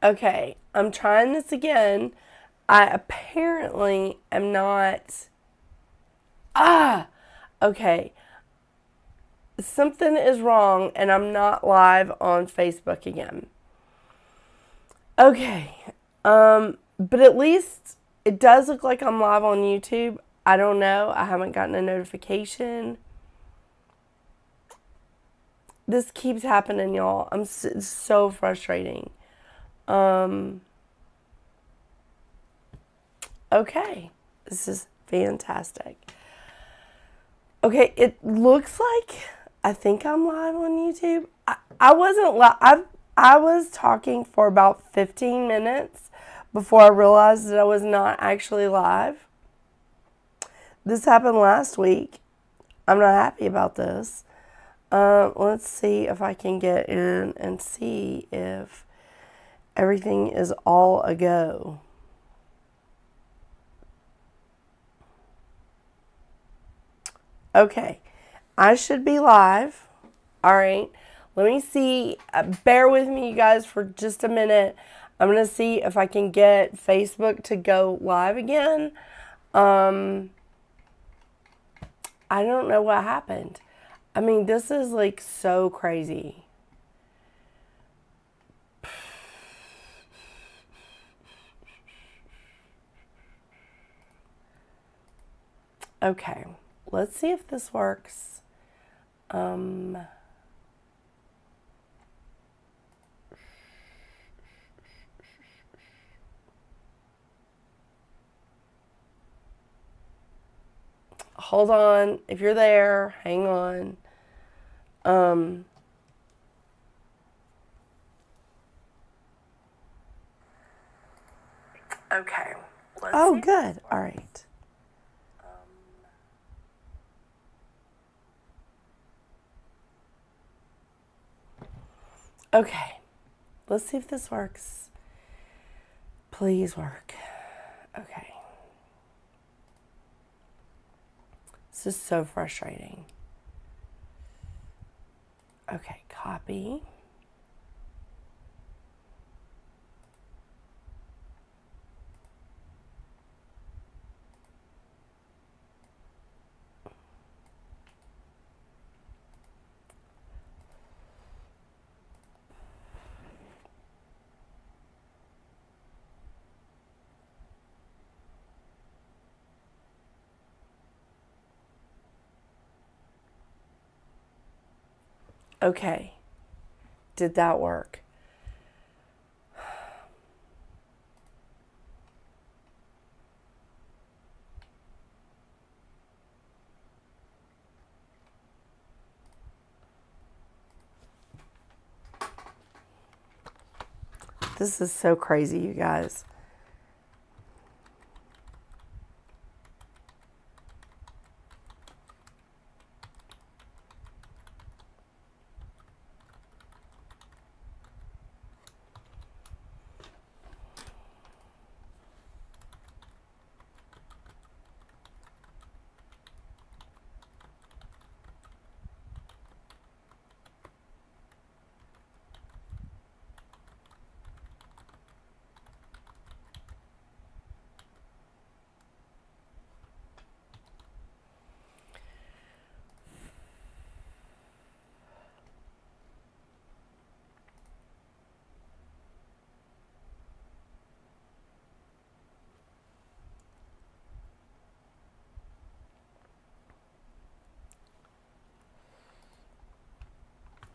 Okay, I'm trying this again. I apparently am not... Okay. Something is wrong and I'm not live on Facebook again. Okay. But at least it does look like I'm live on YouTube. I don't know. I haven't gotten a notification. This keeps happening, y'all. It's so frustrating. Okay. This is fantastic. Okay, it looks like I think I'm live on YouTube. I wasn't live. I was talking for about 15 minutes before I realized that I was not actually live. This happened last week. I'm not happy about this. Let's see if I can get in and see if everything is all a go. Okay, I should be live. All right, let me see. Bear with me, you guys, for just a minute. I'm going to see if I can get Facebook to go live again. I don't know what happened. I mean, this is like so crazy. Okay, let's see if this works. Hold on. If you're there, hang on. Okay. Oh, good. All right. Okay. Let's see if this works. Please work. Okay. This is so frustrating. Okay, copy. Okay. Did that work? This is so crazy, you guys.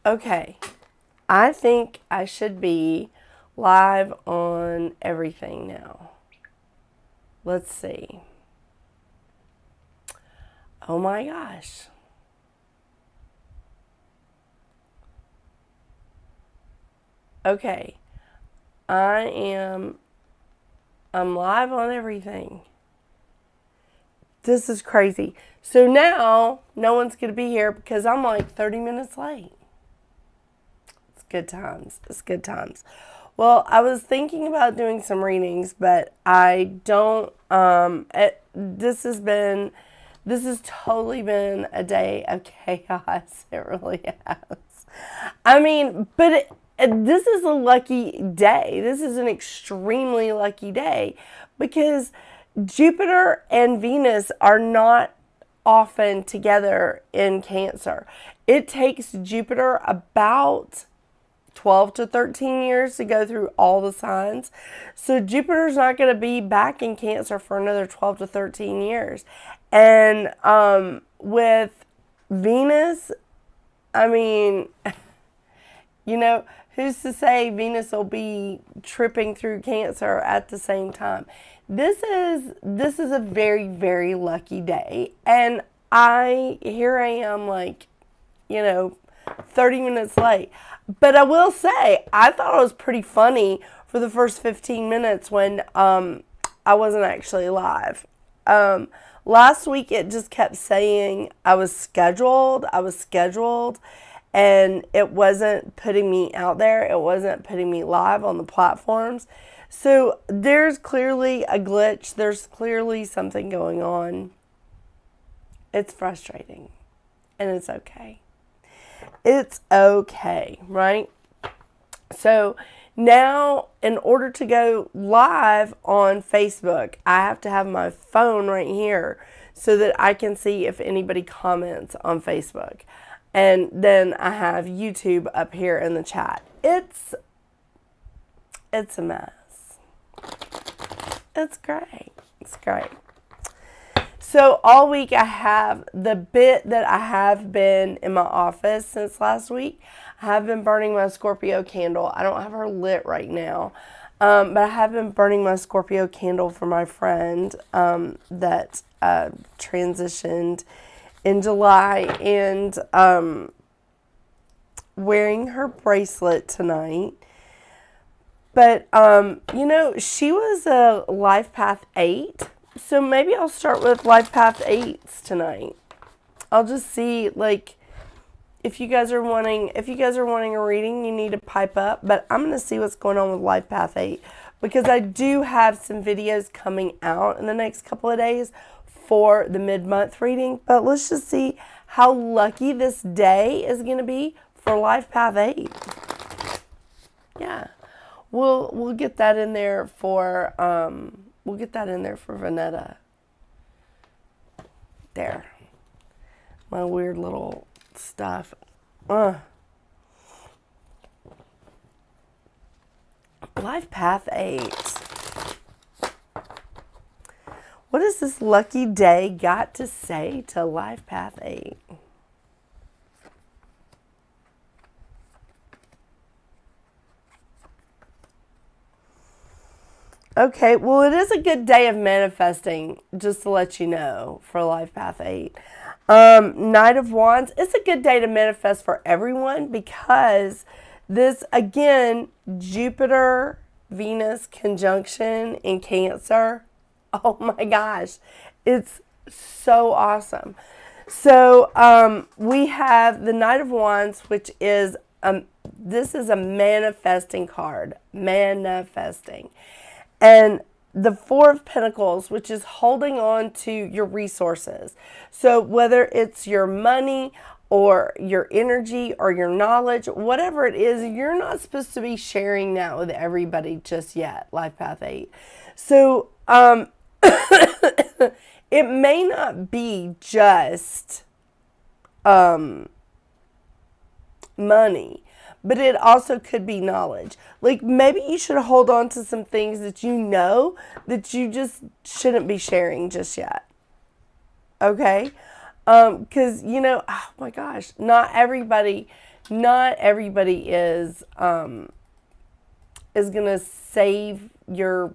Okay. I think I should be live on everything now. Let's see. Oh my gosh. Okay. I'm live on everything. This is crazy. So now no one's going to be here because I'm like 30 minutes late. It's good times. It's good times. Well, I was thinking about doing some readings, but I don't, this has totally been a day of chaos. It really has. I mean, but this is a lucky day. This is an extremely lucky day because Jupiter and Venus are not often together in Cancer. It takes Jupiter about 12 to 13 years to go through all the signs. So Jupiter's not going to be back in Cancer for another 12 to 13 years. And with Venus, I mean, you know, who's to say Venus will be tripping through Cancer at the same time? This is a very, very lucky day. And here I am, like, you know, 30 minutes late. But I will say, I thought it was pretty funny for the first 15 minutes when I wasn't actually live. Last week, it just kept saying I was scheduled, and it wasn't putting me out there. It wasn't putting me live on the platforms. So there's clearly a glitch. There's clearly something going on. It's frustrating, and it's okay. It's okay, right? So now, in order to go live on Facebook, I have to have my phone right here so that I can see if anybody comments on Facebook. And then I have YouTube up here in the chat. It's a mess. It's great. It's great. So all week I have the bit that I have been in my office since last week. I have been burning my Scorpio candle. I don't have her lit right now. But I have been burning my Scorpio candle for my friend that transitioned in July, and wearing her bracelet tonight. But, you know, she was a Life Path 8. So maybe I'll start with Life Path 8s tonight. I'll just see, like, if you guys are wanting a reading, you need to pipe up. But I'm going to see what's going on with Life Path 8. Because I do have some videos coming out in the next couple of days for the mid-month reading. But let's just see how lucky this day is going to be for Life Path 8. Yeah. We'll get that in there for Vanetta. There. My weird little stuff. Life Path 8. What has this lucky day got to say to Life Path 8? Okay, well, it is a good day of manifesting, just to let you know, for Life Path 8. Knight of Wands, it's a good day to manifest for everyone because this, again, Jupiter, Venus conjunction in Cancer. Oh my gosh, it's so awesome. So we have the Knight of Wands, which is, this is a manifesting card, manifesting. And the Four of Pentacles, which is holding on to your resources. So whether it's your money or your energy or your knowledge, whatever it is, you're not supposed to be sharing that with everybody just yet, Life Path 8. So it may not be just money, but it also could be knowledge. Like, maybe you should hold on to some things that you know that you just shouldn't be sharing just yet. Okay? Because, you know, oh my gosh, not everybody is going to save your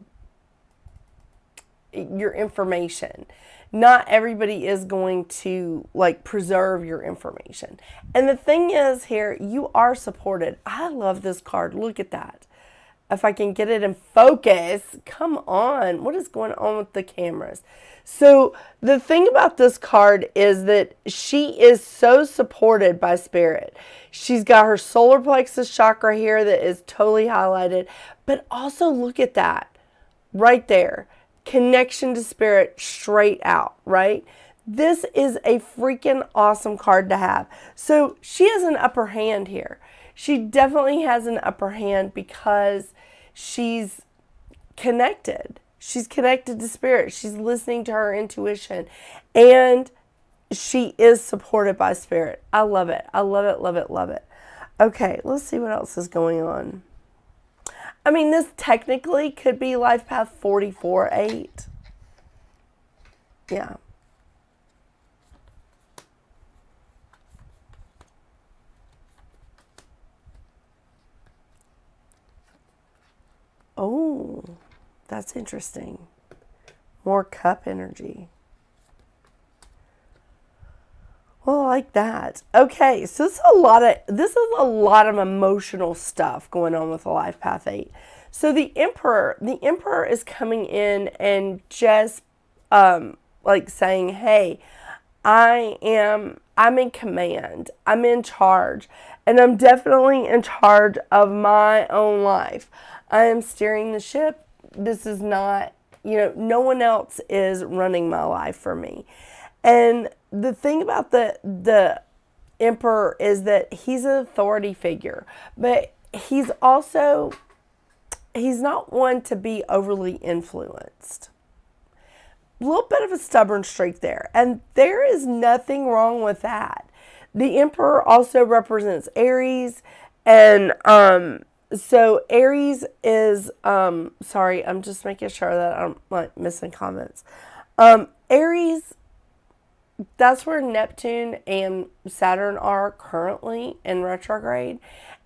information. Not everybody is going to, like, preserve your information. And the thing is here, you are supported. I love this card. Look at that. If I can get it in focus. Come on. What is going on with the cameras? So the thing about this card is that she is so supported by Spirit. She's got her solar plexus chakra here that is totally highlighted. But also look at that right there. Connection to Spirit straight out, right? This is a freaking awesome card to have. So she has an upper hand here. She definitely has an upper hand because she's connected. She's connected to spirit. She's listening to her intuition. And she is supported by spirit. I love it. I love it, love it, love it. Okay, let's see what else is going on. I mean, this technically could be life path 44-8. Yeah. Oh, that's interesting. More cup energy. Well, I like that. Okay, so this is a lot of emotional stuff going on with the life path 8. So the emperor is coming in and just like saying, "Hey, I'm in command. I'm in charge, and I'm definitely in charge of my own life. I am steering the ship. This is not, no one else is running my life for me." And the thing about the emperor is that he's an authority figure, but he's not one to be overly influenced. A little bit of a stubborn streak there, and there is nothing wrong with that. The emperor also represents Aries, and so Aries is sorry, I'm just making sure that I'm not missing comments. Aries, that's where Neptune and Saturn are currently in retrograde.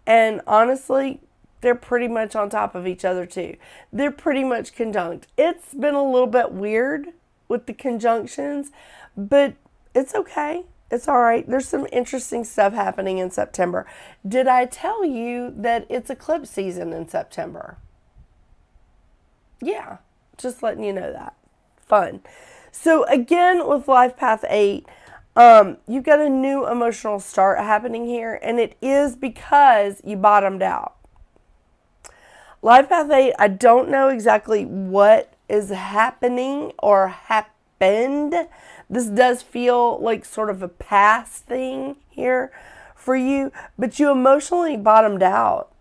And honestly, they're pretty much on top of each other too. They're pretty much conjunct. It's been a little bit weird with the conjunctions, but it's okay. It's all right. There's some interesting stuff happening in September. Did I tell you that it's eclipse season in September? Yeah, just letting you know that. Fun. So again, with Life Path 8, you've got a new emotional start happening here, and it is because you bottomed out. Life Path 8, I don't know exactly what is happening or happened. This does feel like sort of a past thing here for you, but you emotionally bottomed out.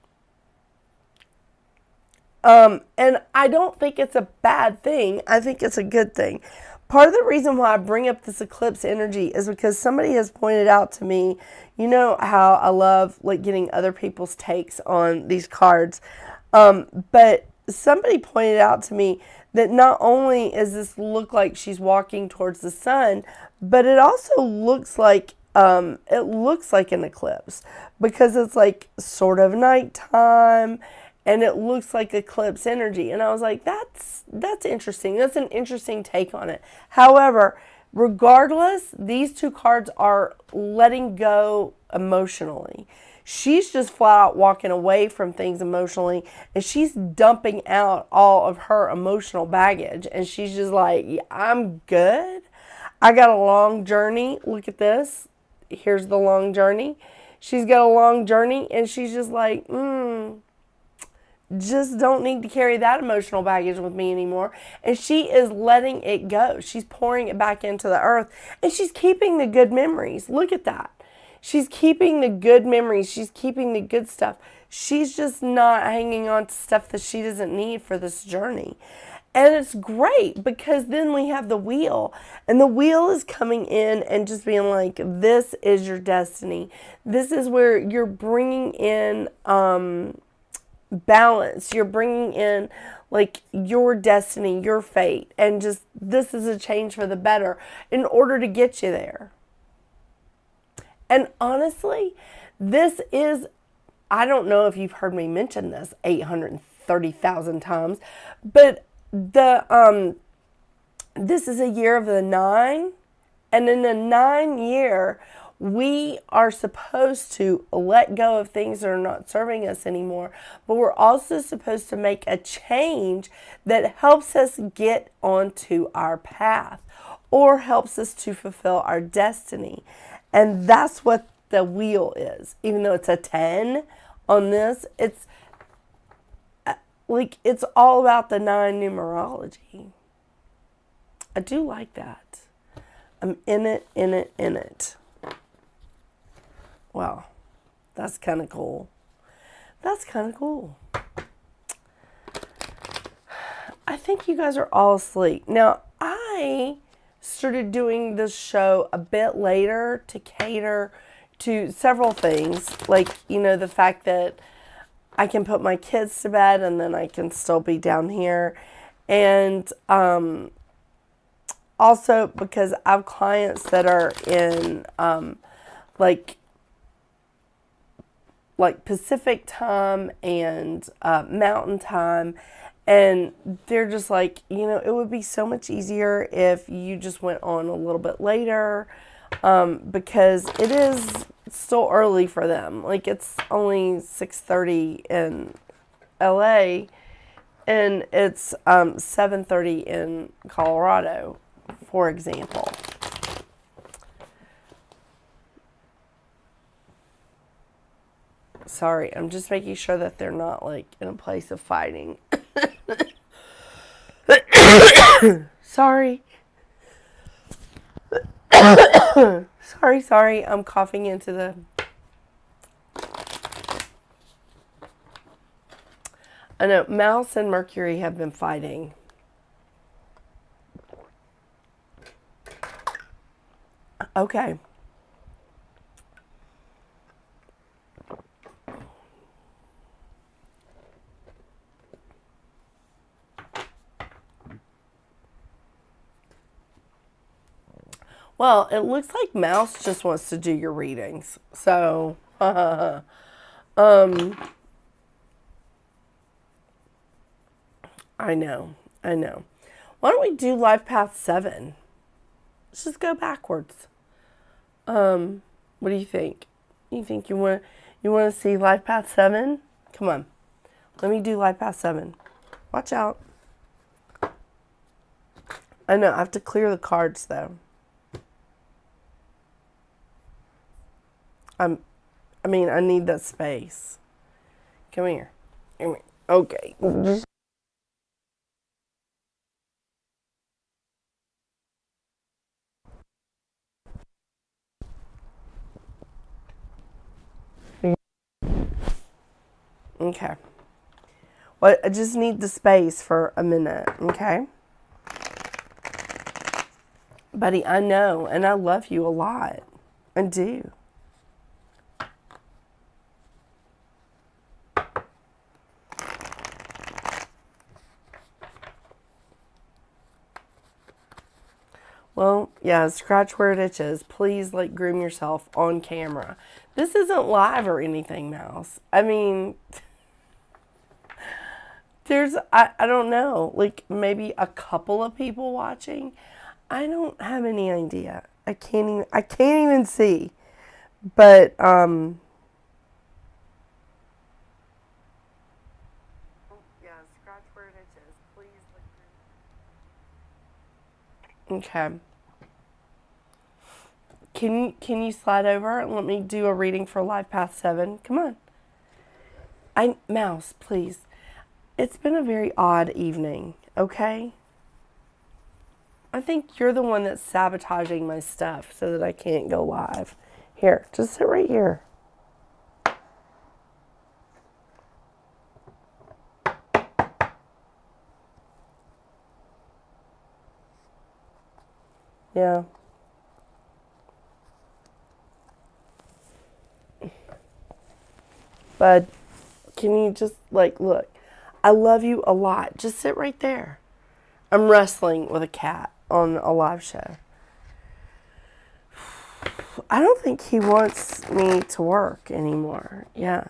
And I don't think it's a bad thing. I think it's a good thing. Part of the reason why I bring up this eclipse energy is because somebody has pointed out to me, you know how I love like getting other people's takes on these cards. But somebody pointed out to me that not only is this look like she's walking towards the sun, but it also looks like an eclipse because it's like sort of nighttime. And it looks like eclipse energy. And I was like, that's interesting. That's an interesting take on it. However, regardless, these two cards are letting go emotionally. She's just flat out walking away from things emotionally. And she's dumping out all of her emotional baggage. And she's just like, yeah, I'm good. I got a long journey. Look at this. Here's the long journey. She's got a long journey. And she's just like, just don't need to carry that emotional baggage with me anymore. And she is letting it go. She's pouring it back into the earth. And she's keeping the good memories. Look at that. She's keeping the good memories. She's keeping the good stuff. She's just not hanging on to stuff that she doesn't need for this journey. And it's great because then we have the wheel. And the wheel is coming in and just being like, this is your destiny. This is where you're bringing in balance. You're bringing in like your destiny, your fate, and just this is a change for the better in order to get you there. And honestly, this is, I don't know if you've heard me mention this 830,000 times, but this is a year of the 9, and in the 9 year, we are supposed to let go of things that are not serving us anymore, but we're also supposed to make a change that helps us get onto our path or helps us to fulfill our destiny. And that's what the wheel is. Even though it's a 10 on this, it's like it's all about the 9 numerology. I do like that. I'm in it. Wow, that's kind of cool. That's kind of cool. I think you guys are all asleep. Now, I started doing this show a bit later to cater to several things. Like, you know, the fact that I can put my kids to bed and then I can still be down here. And also because I have clients that are in like Pacific time and Mountain time. And they're just like, you know, it would be so much easier if you just went on a little bit later because it is still early for them. Like, it's only 6:30 in LA and it's 7:30 in Colorado, for example. Sorry, I'm just making sure that they're not like in a place of fighting. Sorry. Sorry. I'm coughing into the... I know, Mouse and Mercury have been fighting. Okay. Well, it looks like Mouse just wants to do your readings. So, I know. Why don't we do Life Path 7? Let's just go backwards. What do you think? You think you want to see Life Path 7? Come on. Let me do Life Path 7. Watch out. I know, I have to clear the cards though. I need that space. Come here. Okay. Okay. Well, I just need the space for a minute, okay? Buddy, I know, and I love you a lot. I do. Well, yeah, scratch where it itches. Please, like, groom yourself on camera. This isn't live or anything, Mouse. I mean, there's, I don't know, like, maybe a couple of people watching. I don't have any idea. I can't even see. But, yeah, scratch where it itches. Please, like, okay. Can you slide over and let me do a reading for Life Path 7? Come on. Mouse, please. It's been a very odd evening, okay? I think you're the one that's sabotaging my stuff so that I can't go live. Here, just sit right here. Yeah. But can you just, like, look, I love you a lot. Just sit right there. I'm wrestling with a cat on a live show. I don't think he wants me to work anymore. Yeah.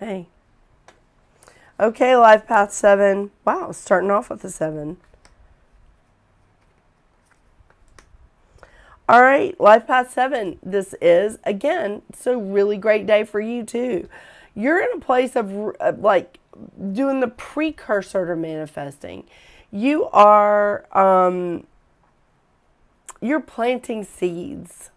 Hey. Okay, Life Path 7. Wow, starting off with a 7. All right, Life Path 7. This is, again, it's a really great day for you, too. You're in a place of, like, doing the precursor to manifesting. You are, you're planting seeds.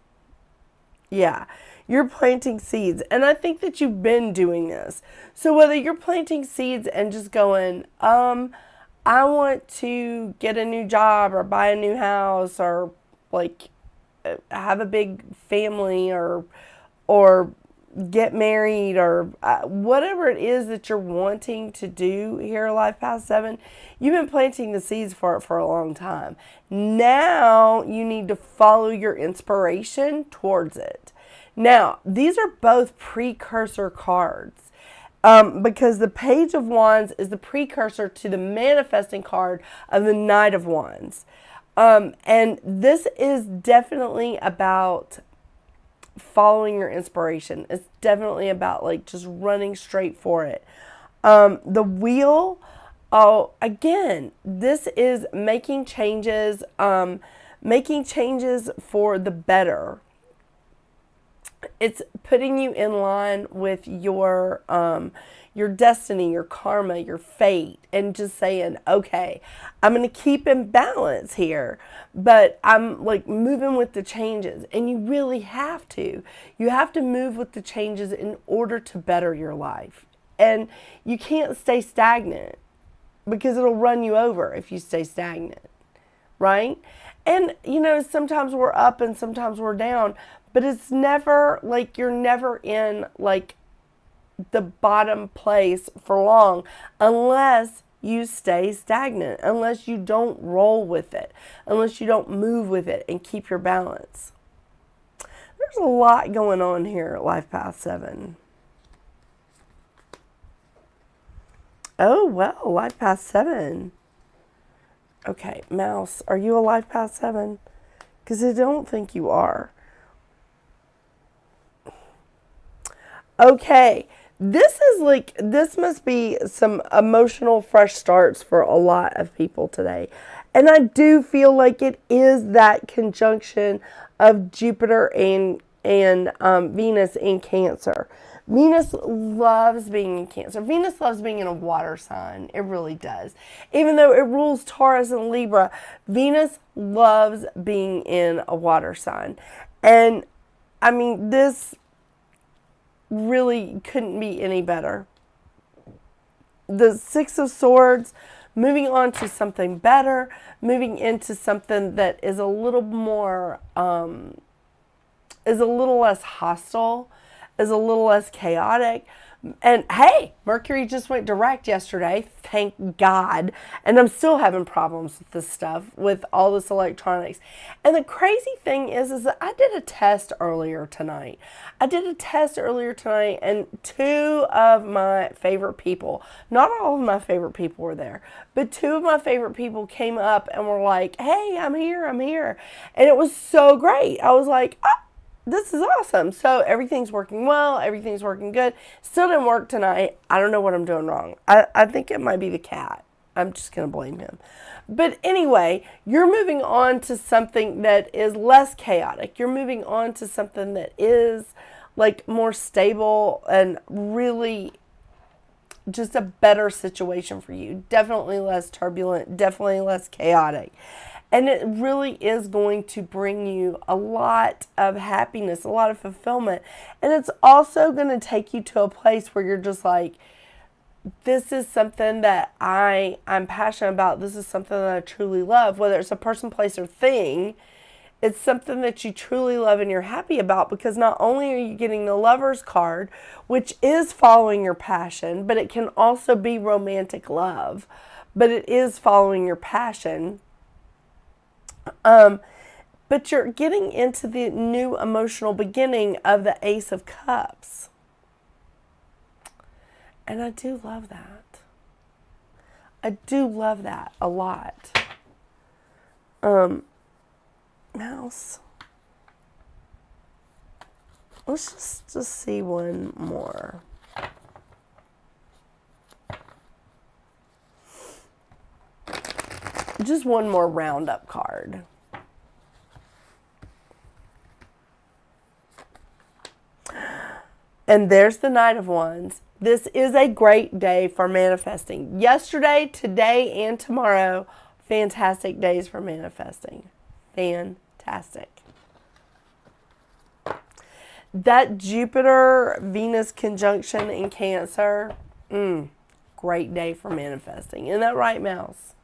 Yeah, you're planting seeds. And I think that you've been doing this. So whether you're planting seeds and just going, I want to get a new job or buy a new house or like have a big family or get married or whatever it is that you're wanting to do here at Life Path 7, you've been planting the seeds for it for a long time. Now you need to follow your inspiration towards it. Now, these are both precursor cards because the Page of Wands is the precursor to the manifesting card of the Knight of Wands. And this is definitely about following your inspiration. It's definitely about like just running straight for it. The Wheel, again, this is making changes for the better. It's putting you in line with your destiny, your karma, your fate, and just saying, okay, I'm going to keep in balance here, but I'm like moving with the changes. And you really have to. You have to move with the changes in order to better your life. And you can't stay stagnant because it'll run you over if you stay stagnant, right? And, you know, sometimes we're up and sometimes we're down, but it's never like you're never in like the bottom place for long unless you stay stagnant, unless you don't roll with it, unless you don't move with it and keep your balance. There's a lot going on here at Life Path 7. Oh, well, Life Path 7. Okay, Mouse, are you a Life Path 7? Because I don't think you are. Okay, this must be some emotional fresh starts for a lot of people today. And I do feel like it is that conjunction of Jupiter and Venus in Cancer. Venus loves being in Cancer. Venus loves being in a water sign. It really does. Even though it rules Taurus and Libra, Venus loves being in a water sign. And I mean, this really couldn't be any better. The Six of Swords, moving on to something better, moving into something that is a little more, is a little less hostile, is a little less chaotic. And hey, Mercury just went direct yesterday, thank God. And I'm still having problems with this stuff, with all this electronics. And the crazy thing is that I did a test earlier tonight. And 2 of my favorite people, not all of my favorite people were there, but 2 of my favorite people came up and were like, hey, I'm here. And it was so great. I was like, oh, this is awesome. So everything's working well. Everything's working good. Still didn't work tonight. I don't know what I'm doing wrong. I think it might be the cat. I'm just going to blame him. But anyway, you're moving on to something that is less chaotic. You're moving on to something that is like more stable and really just a better situation for you. Definitely less turbulent. Definitely less chaotic. And it really is going to bring you a lot of happiness, a lot of fulfillment. And it's also going to take you to a place where you're just like, this is something that I'm passionate about. This is something that I truly love. Whether it's a person, place, or thing, it's something that you truly love and you're happy about, because not only are you getting the Lover's card, which is following your passion, but it can also be romantic love. But it is following your passion. But you're getting into the new emotional beginning of the Ace of Cups. And I do love that. I do love that a lot. Mouse. Let's just see one more. Just one more roundup card. And there's the Knight of Wands. This is a great day for manifesting. Yesterday, today, and tomorrow, fantastic days for manifesting. Fantastic. That Jupiter-Venus conjunction in Cancer, great day for manifesting. Isn't that right, Mouse?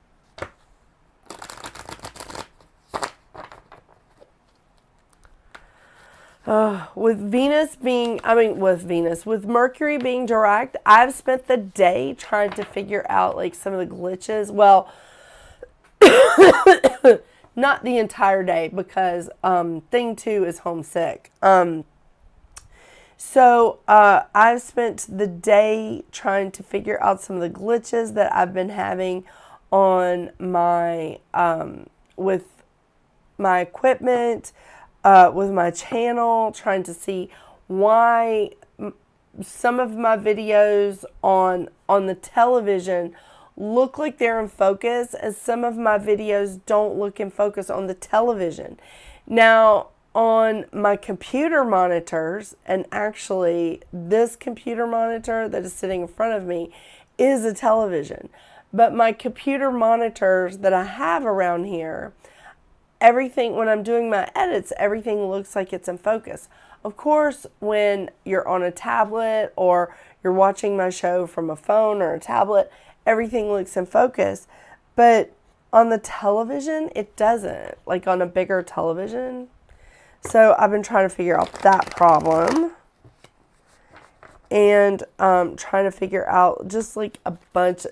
with Mercury being direct, I've spent the day trying to figure out like some of the glitches. Well, not the entire day because thing two is homesick. So I've spent the day trying to figure out some of the glitches that I've been having on my with my equipment, with my channel, trying to see why some of my videos on the television look like they're in focus, as some of my videos don't look in focus on the television. Now, on my computer monitors, and actually this computer monitor that is sitting in front of me is a television, but my computer monitors that I have around here, everything, when I'm doing my edits, everything looks like it's in focus. Of course, when you're on a tablet or you're watching my show from a phone or a tablet, everything looks in focus. But on the television, it doesn't, like on a bigger television. So I've been trying to figure out that problem. And trying to figure out just a bunch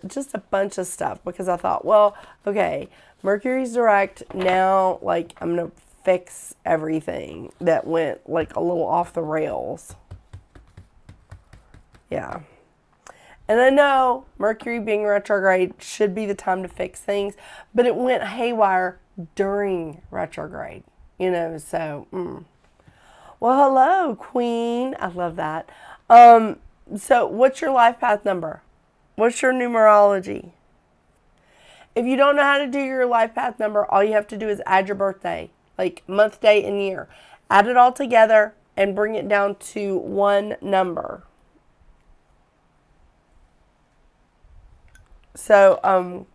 of stuff, because I thought, well, okay, Mercury's direct now, like I'm gonna fix everything that went like a little off the rails. Yeah. And I know Mercury being retrograde should be the time to fix things, but it went haywire during retrograde, so Well, hello, Queen. I love that. So what's your life path number? What's your numerology? If you don't know how to do your life path number, all you have to do is add your birthday, like month, day, and year. Add it all together and bring it down to one number. So,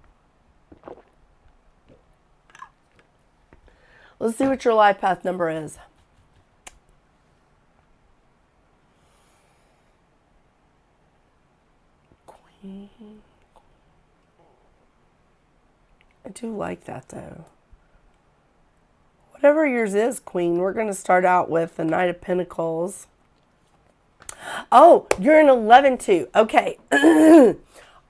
let's see what your life path number is. I do like that though. Whatever yours is, Queen, we're going to start out with the Knight of Pentacles. Oh, you're an 11-2. Okay.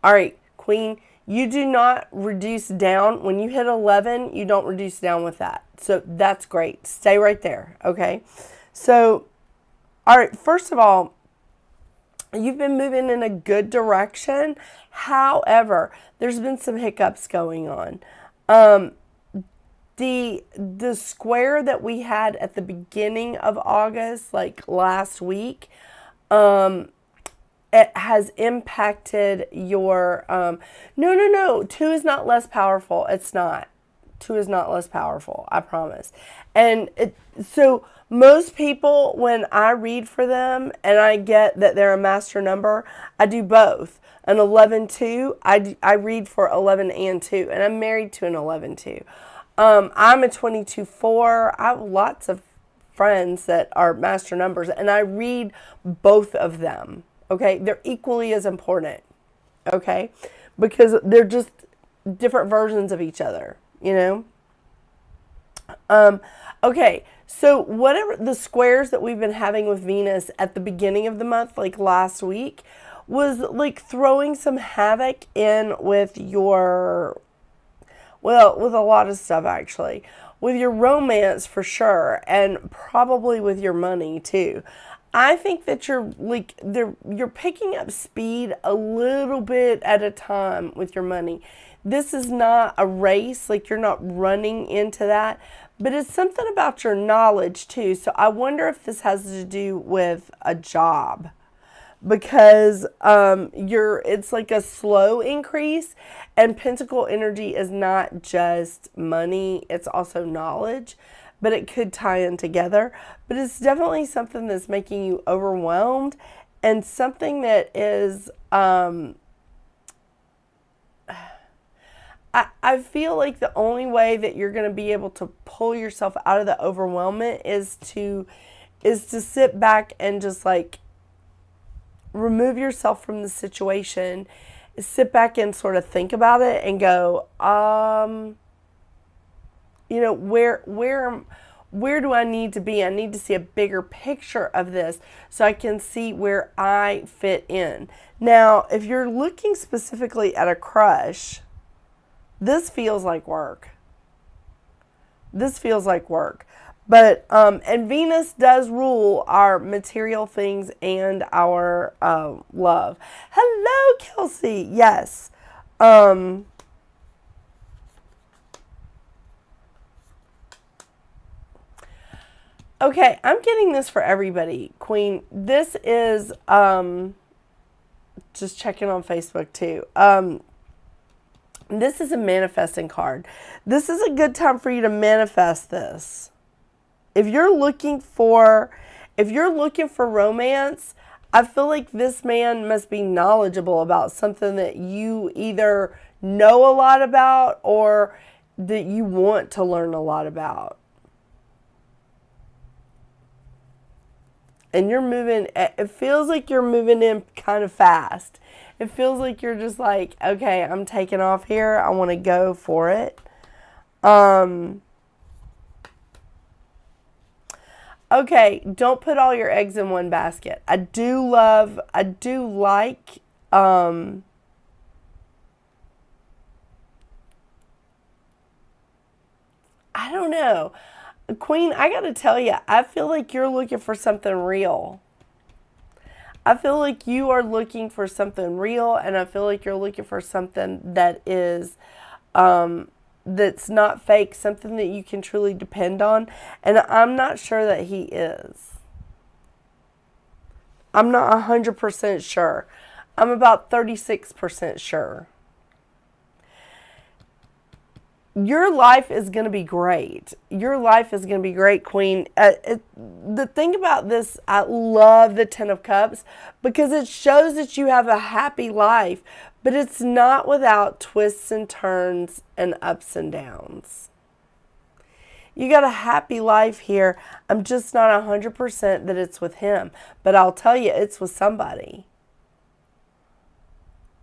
All right, Queen, you do not reduce down. When you hit 11, you don't reduce down with that. So that's great. Stay right there. Okay. So, all right, first of all, you've been moving in a good direction. However, there's been some hiccups going on. The square that we had at the beginning of August, like last week, it has impacted your, no. 2 is not less powerful. It's not. 2 is not less powerful. I promise. And so most people, when I read for them and I get that they're a master number, I do both. An 11-2, I read for 11 and 2, and I'm married to an 11-2. I'm a 22-4. I have lots of friends that are master numbers, and I read both of them. Okay, they're equally as important. Okay, because they're just different versions of each other. Okay, so whatever the squares that we've been having with Venus at the beginning of the month, like last week, was like throwing some havoc in with your, well, with a lot of stuff actually. With your romance for sure, and probably with your money too. I think that you're picking up speed a little bit at a time with your money. This is not a race, like you're not running into that, but it's something about your knowledge too. So I wonder if this has to do with a job, because it's like a slow increase, and Pentacle energy is not just money, it's also knowledge, but it could tie in together. But it's definitely something that's making you overwhelmed, and something that is I feel like the only way that you're going to be able to pull yourself out of the overwhelmment is to sit back and just like remove yourself from the situation, sit back and sort of think about where do I need to be? I need to see a bigger picture of this so I can see where I fit in. Now, if you're looking specifically at a crush, this feels like work. This feels like work. But, and Venus does rule our material things and our love. Hello, Kelsey. Yes. Okay, I'm getting this for everybody, Queen. This is, just checking on Facebook too. This is a manifesting card. This is a good time for you to manifest this. If you're looking for romance, I feel like this man must be knowledgeable about something that you either know a lot about or that you want to learn a lot about. And you're moving, it feels like you're moving in kind of fast. It feels like you're just like, okay, I'm taking off here. I want to go for it. Okay, don't put all your eggs in one basket. I do like, I don't know. Queen, I gotta tell you, I feel like you're looking for something real. I feel like you are looking for something real, and I feel like you're looking for something that is, that's not fake, something that you can truly depend on, and I'm not sure that he is. I'm not 100% sure. I'm about 36% sure. Your life is going to be great. Your life is going to be great, Queen. The thing about this, I love the Ten of Cups because it shows that you have a happy life, but it's not without twists and turns and ups and downs. You got a happy life here. I'm just not 100% that it's with him, but I'll tell you, it's with somebody.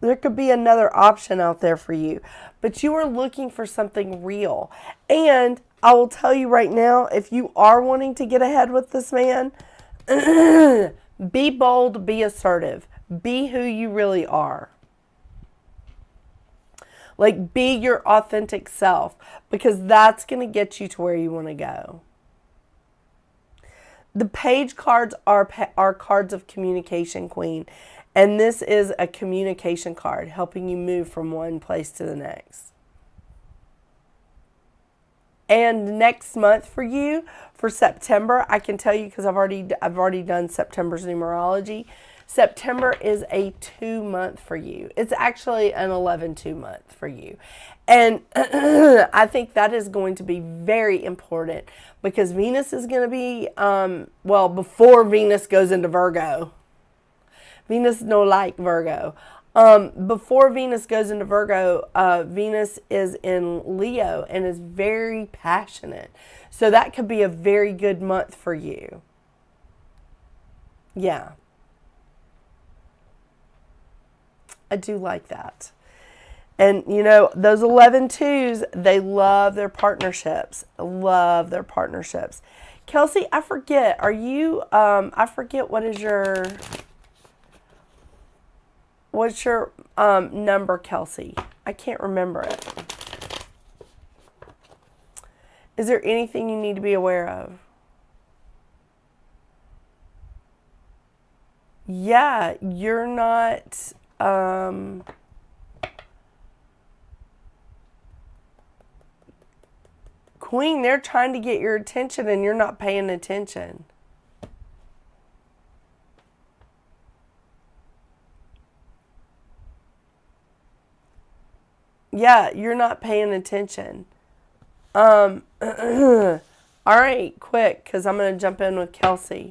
There could be another option out there for you, but you are looking for something real. And I will tell you right now, if you are wanting to get ahead with this man, be bold, be assertive, be who you really are. Like, be your authentic self, because that's going to get you to where you want to go. The page cards are cards of communication, Queen. And this is a communication card, helping you move from one place to the next. And next month for you, for September, I can tell you because I've already done September's numerology. September is a 2-month for you. It's actually an 11-2 month for you. And I think that is going to be very important because Venus is going to be, before Venus goes into Virgo. Venus no like Virgo. Before Venus goes into Virgo, Venus is in Leo and is very passionate. So that could be a very good month for you. Yeah. I do like that. And, you know, those 11-2s, they love their partnerships. Love their partnerships. Kelsey, I forget. Are you, I forget what is your... What's your number, Kelsey? I can't remember it. Is there anything you need to be aware of? Yeah, you're not... Queen, they're trying to get your attention and you're not paying attention. Yeah, you're not paying attention. All right, quick, because I'm going to jump in with Kelsey.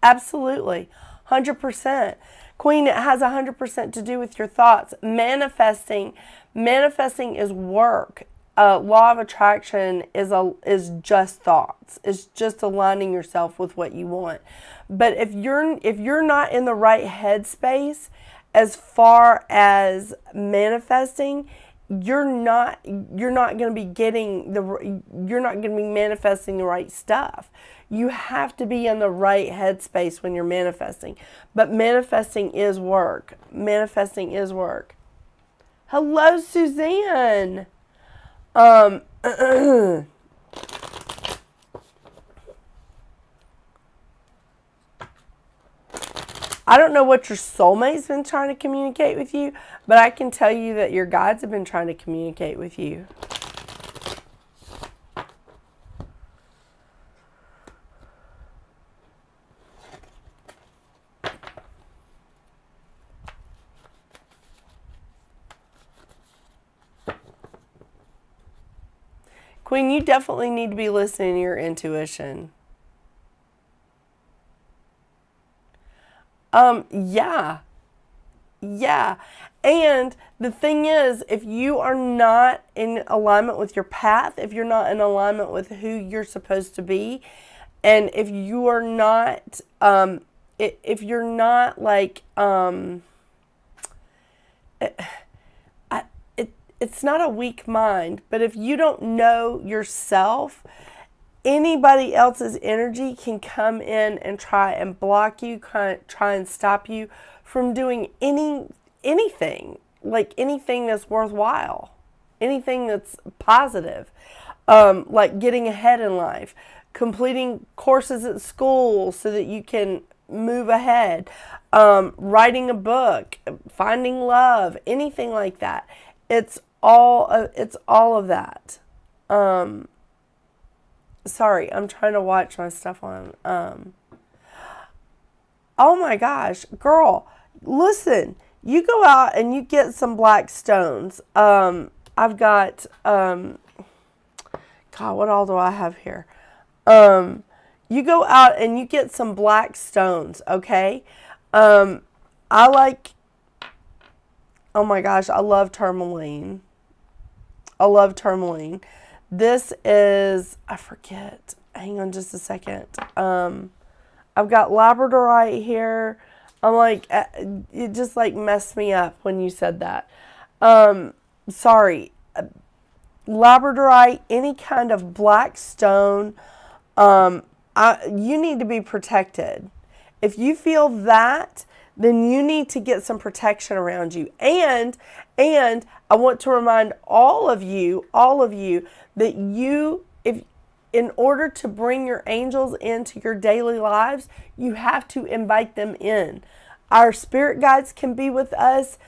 Absolutely. 100%. Queen, it has 100% to do with your thoughts. Manifesting is work. law of attraction is just thoughts. It's just aligning yourself with what you want. But if you're not in the right headspace as far as manifesting, you're not going to be manifesting the right stuff. You have to be in the right headspace when you're manifesting. But manifesting is work. Manifesting is work. Hello, Suzanne. I don't know what your soulmate's been trying to communicate with you, but I can tell you that your guides have been trying to communicate with you. Queen, you definitely need to be listening to your intuition. Yeah. And the thing is, if you are not in alignment with your path, if you're not in alignment with who you're supposed to be, and if you are not, if you're not like, it's not a weak mind, but if you don't know yourself, anybody else's energy can come in and try and block you, try and stop you from doing anything, like anything that's worthwhile, anything that's positive, like getting ahead in life, completing courses at school so that you can move ahead, writing a book, finding love, anything like that. It's all of that. Sorry, I'm trying to watch my stuff on. Oh my gosh, girl, listen. You go out and you get some black stones. I've got, God, what all do I have here? You go out and you get some black stones, okay? I like, oh my gosh, I love tourmaline. This is, I forget. Hang on just a second. I've got labradorite here. I'm like, it just like messed me up when you said that. Sorry. Labradorite, any kind of black stone, you need to be protected. If you feel that, then you need to get some protection around you. And I want to remind all of you that if in order to bring your angels into your daily lives, you have to invite them in. Our spirit guides can be with us,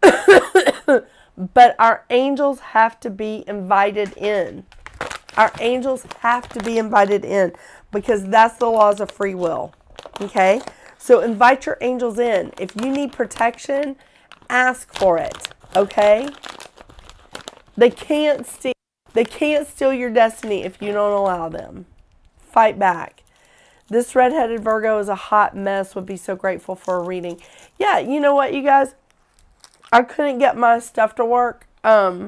but our angels have to be invited in. Our angels have to be invited in because that's the laws of free will. Okay? So invite your angels in. If you need protection, ask for it. Okay? They can't steal your destiny if you don't allow them. Fight back. This redheaded Virgo is a hot mess. Would be so grateful for a reading. Yeah, you know what, you guys? I couldn't get my stuff to work. Let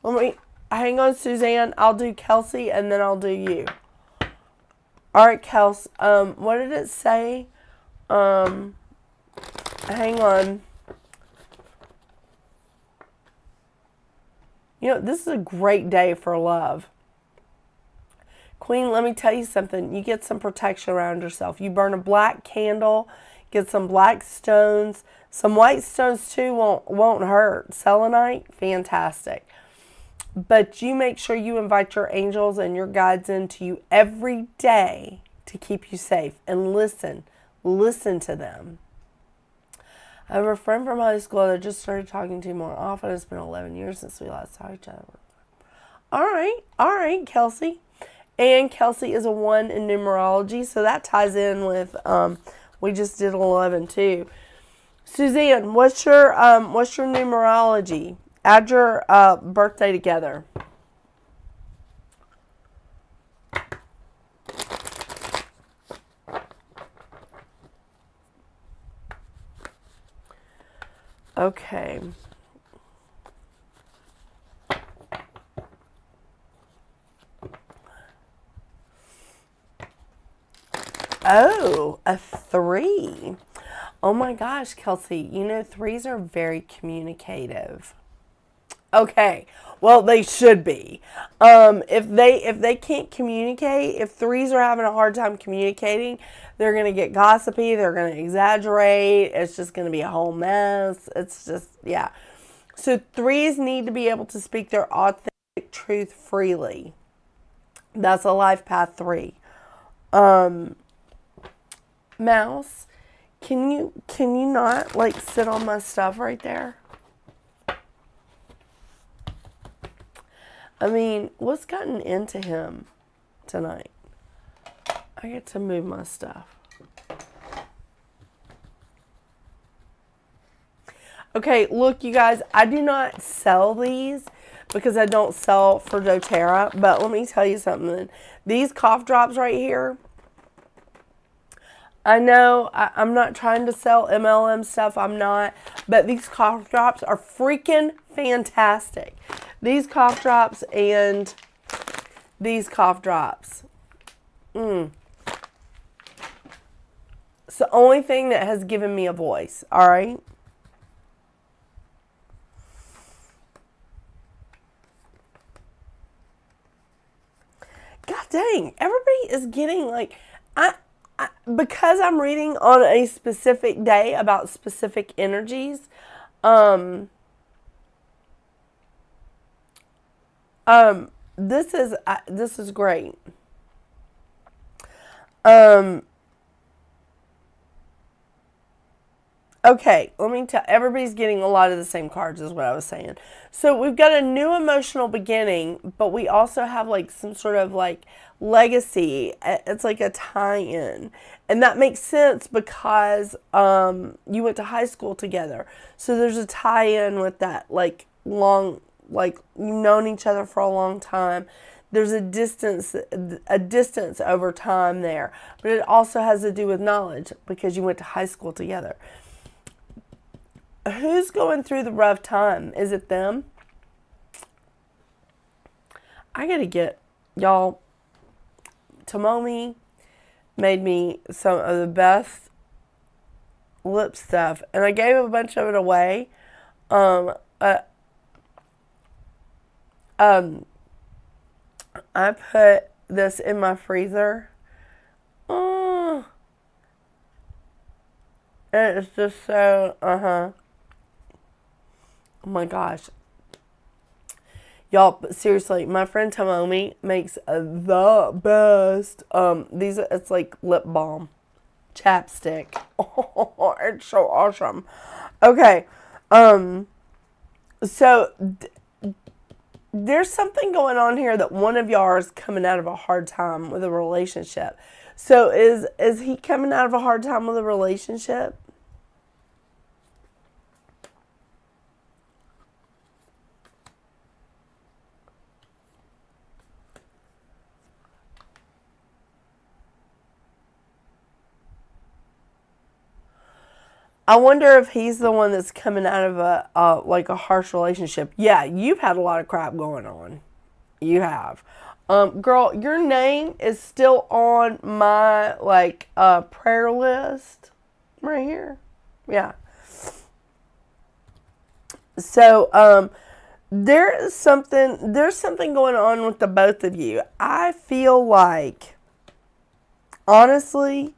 me hang on, Suzanne. I'll do Kelsey and then I'll do you. All right, Kels. What did it say? Hang on. You know, this is a great day for love. Queen, let me tell you something. You get some protection around yourself. You burn a black candle, get some black stones. Some white stones too won't hurt. Selenite, fantastic. But you make sure you invite your angels and your guides into you every day to keep you safe. And listen to them. I have a friend from high school that I just started talking to more often. It's been 11 years since we last saw each other. All right, Kelsey. And Kelsey is a 1 in numerology, so that ties in with, we just did 11 too. Suzanne, what's your numerology? Add your birthday together. Okay. Oh, a 3. Oh my gosh, Kelsey, you know 3s are very communicative. Okay, well they should be. If they can't communicate, if 3s are having a hard time communicating, they're gonna get gossipy. They're gonna exaggerate. It's just gonna be a whole mess. It's just, yeah. So 3s need to be able to speak their authentic truth freely. That's a life path 3. Mouse, can you not like sit on my stuff right there? I mean, what's gotten into him tonight? I get to move my stuff. Okay, look, you guys, I do not sell these because I don't sell for doTERRA, but let me tell you something. These cough drops right here, I know I'm not trying to sell MLM stuff, I'm not, but these cough drops are freaking fantastic. These cough drops and these cough drops. It's the only thing that has given me a voice, all right? God dang, everybody is getting like, because I'm reading on a specific day about specific energies, this is great. Okay, let me tell, everybody's getting a lot of the same cards is what I was saying. So we've got a new emotional beginning, but we also have like some sort of like legacy. It's like a tie-in. And that makes sense because you went to high school together. So there's a tie-in with that, like long, like you've known each other for a long time. There's a distance over time there. But it also has to do with knowledge because you went to high school together. Who's going through the rough time? Is it them? I gotta get, y'all, Tomomi made me some of the best lip stuff, and I gave a bunch of it away. I put this in my freezer. And it's just so, oh my gosh. Y'all, but seriously, my friend Tomomi makes the best, it's like lip balm. Chapstick. Oh, it's so awesome. Okay, so there's something going on here that one of y'all is coming out of a hard time with a relationship. So is he coming out of a hard time with a relationship? I wonder if he's the one that's coming out of a like a harsh relationship. Yeah, you've had a lot of crap going on. You have. Girl, your name is still on my like prayer list right here. Yeah. So there's something going on with the both of you. I feel like, honestly,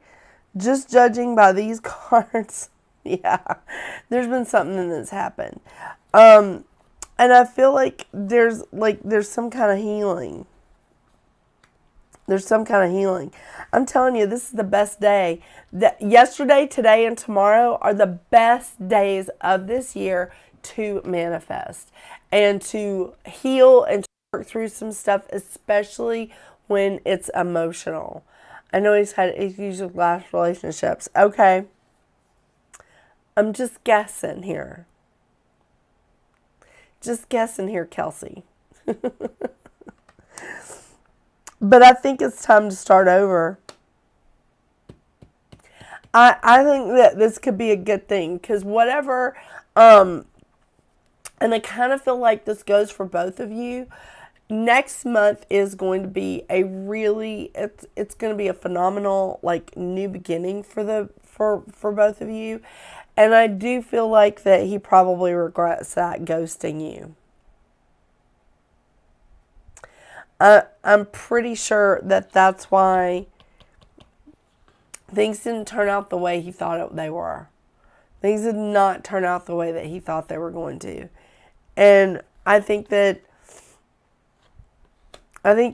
just judging by these cards, yeah, there's been something that's happened. And I feel like there's some kind of healing. There's some kind of healing. I'm telling you, this is the best day. Yesterday, today, and tomorrow are the best days of this year to manifest and to heal and to work through some stuff, especially when it's emotional. I know he's had issues with last relationships. Okay. I'm just guessing here. Just guessing here, Kelsey. But I think it's time to start over. I think that this could be a good thing because whatever, and I kind of feel like this goes for both of you. next month is going to be a really, it's going to be a phenomenal, like, new beginning for both of you. And I do feel like that he probably regrets that ghosting you. I'm pretty sure that that's why things didn't turn out the way he thought they were. Things did not turn out the way that he thought they were going to. And I think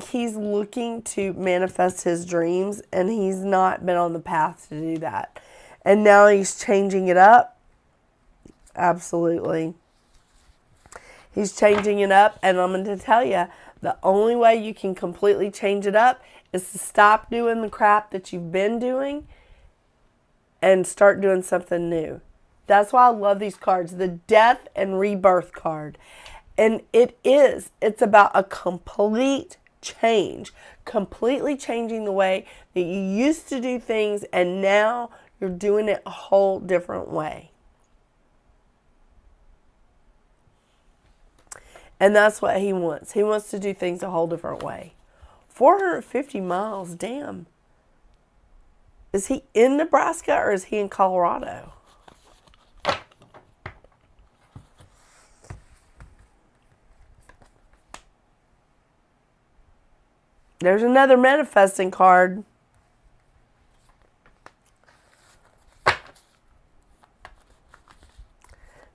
he's looking to manifest his dreams, and he's not been on the path to do that. And now he's changing it up. Absolutely. He's changing it up, and I'm going to tell you, the only way you can completely change it up is to stop doing the crap that you've been doing and start doing something new. That's why I love these cards. The Death and Rebirth card. And it's about a complete change. Completely changing the way that you used to do things, and now you're doing it a whole different way. And that's what he wants. He wants to do things a whole different way. 450 miles, damn. Is he in Nebraska or is he in Colorado? There's another manifesting card.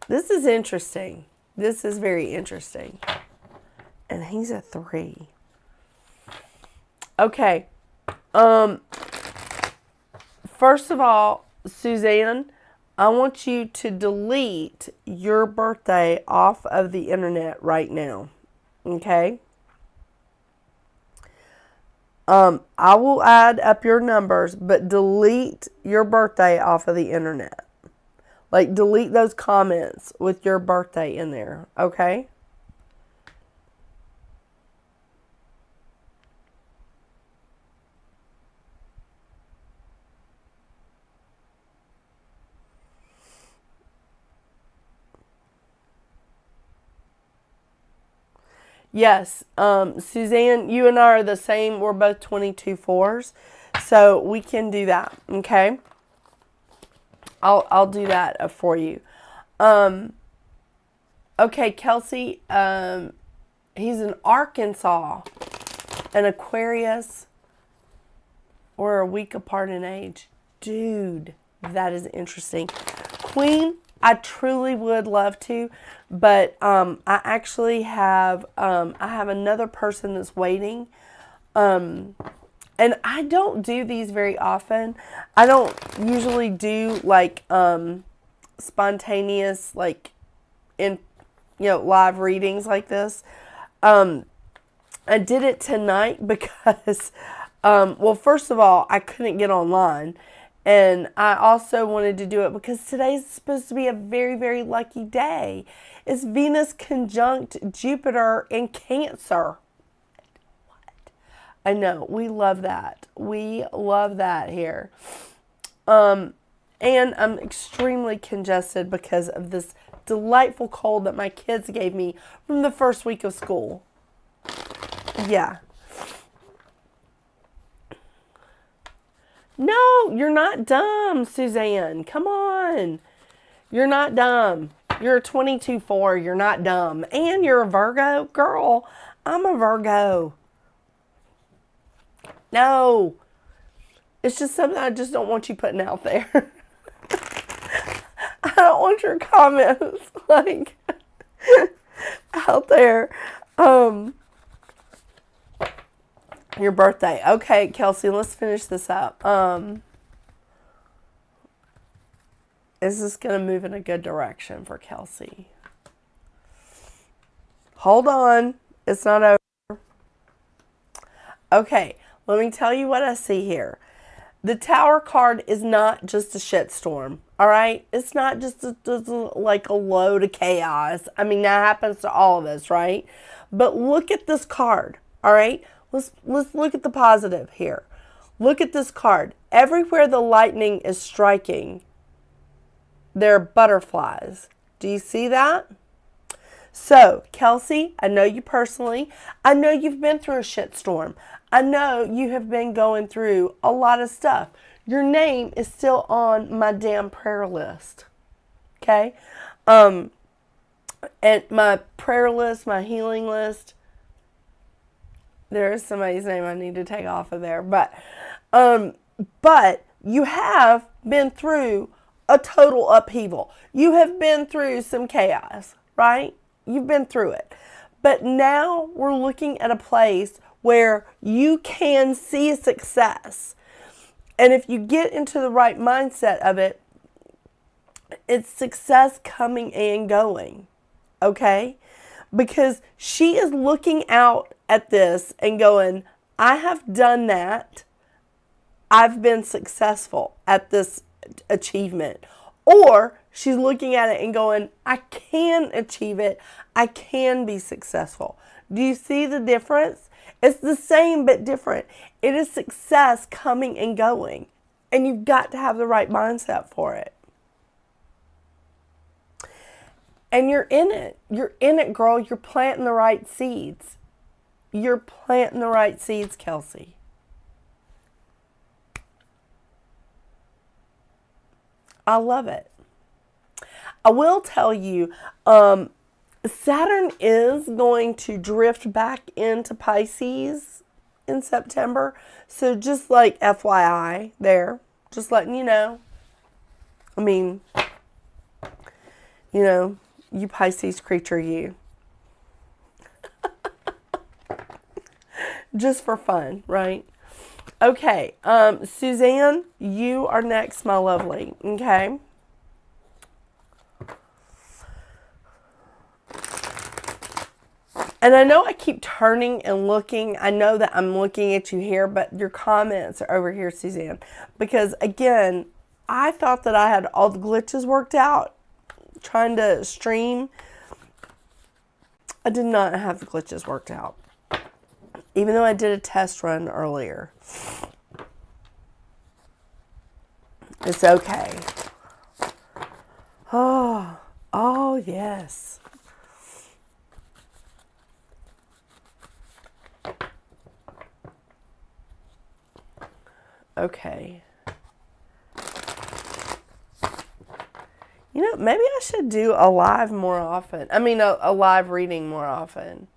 This is interesting. This is very interesting. And he's a 3. Okay. First of all, Suzanne, I want you to delete your birthday off of the internet right now. Okay? I will add up your numbers, but delete your birthday off of the internet. Like, delete those comments with your birthday in there, okay? Yes, Suzanne, you and I are the same. We're both 22 4s, so we can do that, okay? I'll do that for you. Okay, Kelsey, he's an Arkansas, an Aquarius, or a week apart in age. Dude, that is interesting. Queen, I truly would love to, but I actually have I have another person that's waiting. And I don't do these very often. I don't usually do like spontaneous, like in live readings like this. I did it tonight because well, first of all, I couldn't get online. And I also wanted to do it because today's supposed to be a very, very lucky day. It's Venus conjunct Jupiter in Cancer. I know, we love that. We love that here. And I'm extremely congested because of this delightful cold that my kids gave me from the first week of school. Yeah. No, you're not dumb, Suzanne. Come on. You're not dumb. You're a 22 4. You're not dumb. And you're a Virgo. Girl, I'm a Virgo. No. It's just something I just don't want you putting out there. I don't want your comments, like, out there. Your birthday. Okay, Kelsey, let's finish this up. Is this going to move in a good direction for Kelsey? Hold on. It's not over. Okay, let me tell you what I see here. The Tower card is not just a shitstorm, all right? It's not just like a load of chaos. I mean, that happens to all of us, right? But look at this card, all right? Let's look at the positive here. Look at this card. Everywhere the lightning is striking, there are butterflies. Do you see that? So, Kelsey, I know you personally. I know you've been through a shitstorm. I know you have been going through a lot of stuff. Your name is still on my damn prayer list. Okay? And my prayer list, my healing list, there is somebody's name I need to take off of there. But you have been through a total upheaval. You have been through some chaos, right? You've been through it. But now we're looking at a place where you can see success. And if you get into the right mindset of it, it's success coming and going. Okay? Because she is looking out at this and going, I have done that. I've been successful at this achievement. Or she's looking at it and going, I can achieve it. I can be successful. Do you see the difference? It's the same but different. It is success coming and going. And you've got to have the right mindset for it. And you're in it. You're in it, girl. You're planting the right seeds. You're planting the right seeds, Kelsey. I love it. I will tell you, Saturn is going to drift back into Pisces in September. So just like FYI there, just letting you know. I mean, you know, you Pisces creature, you. Just for fun, right? Okay, Suzanne, you are next, my lovely, okay? And I know I keep turning and looking. I know that I'm looking at you here, but your comments are over here, Suzanne. Because, again, I thought that I had all the glitches worked out trying to stream. I did not have the glitches worked out. Even though I did a test run earlier. It's okay. Oh, yes. Okay. You know, maybe I should do a live more often. I mean, a live reading more often.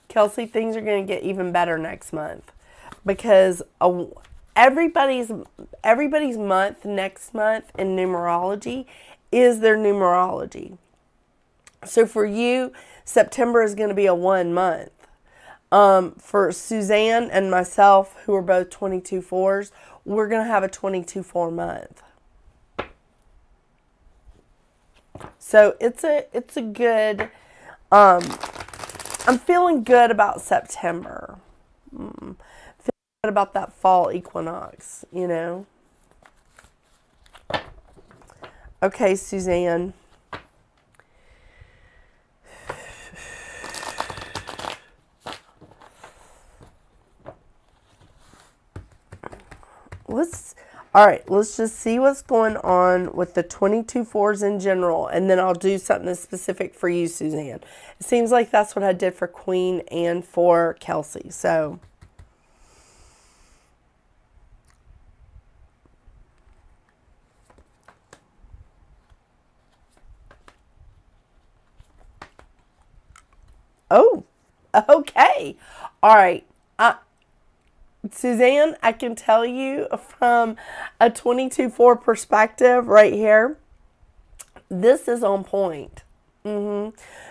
Kelsey, things are going to get even better next month because everybody's month next month in numerology is their numerology. So for you, September is going to be a 1 month. For Suzanne and myself, who are both 22/4s, we're going to have a 22/4 month. So it's a good. I'm feeling good about September. Feeling good about that fall equinox, you know. Okay, Suzanne. Let's just see what's going on with the 22/4s in general, and then I'll do something specific for you, Suzanne. It seems like that's what I did for Queen and for Kelsey, so. Oh, okay. All right. Suzanne, I can tell you from a 22/4 perspective right here, this is on point.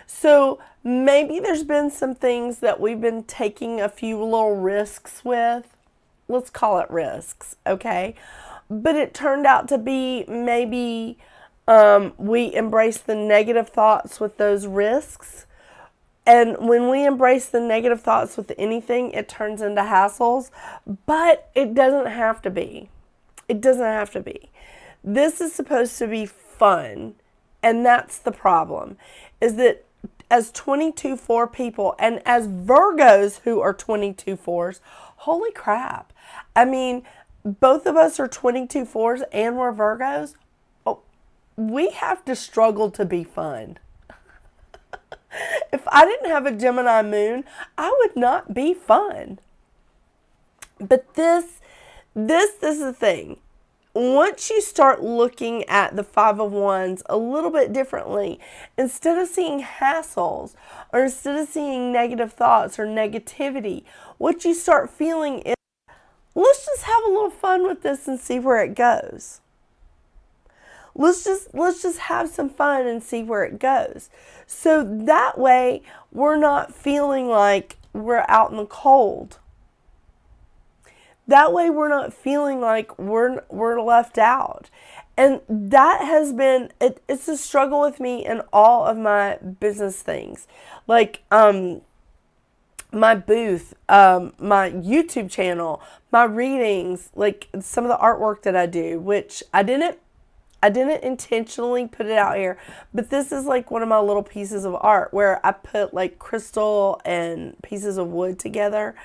So maybe there's been some things that we've been taking a few little risks with. Let's call it risks, okay? But it turned out to be maybe we embraced the negative thoughts with those risks. And when we embrace the negative thoughts with anything, it turns into hassles. But it doesn't have to be. It doesn't have to be. This is supposed to be fun. And that's the problem. Is that as 22-4 people and as Virgos who are 22-4s, holy crap. I mean, both of us are 22-4s and we're Virgos. Oh, we have to struggle to be fun. If I didn't have a Gemini moon, I would not be fun. But this is the thing. Once you start looking at the Five of Wands a little bit differently, instead of seeing hassles or instead of seeing negative thoughts or negativity, what you start feeling is, let's just have a little fun with this and see where it goes. Let's just have some fun and see where it goes. So that way we're not feeling like we're out in the cold. That way we're not feeling like we're left out. And that has been, it's a struggle with me in all of my business things. Like my booth, my YouTube channel, my readings, like some of the artwork that I do, which I didn't intentionally put it out here, but this is like one of my little pieces of art where I put like crystal and pieces of wood together.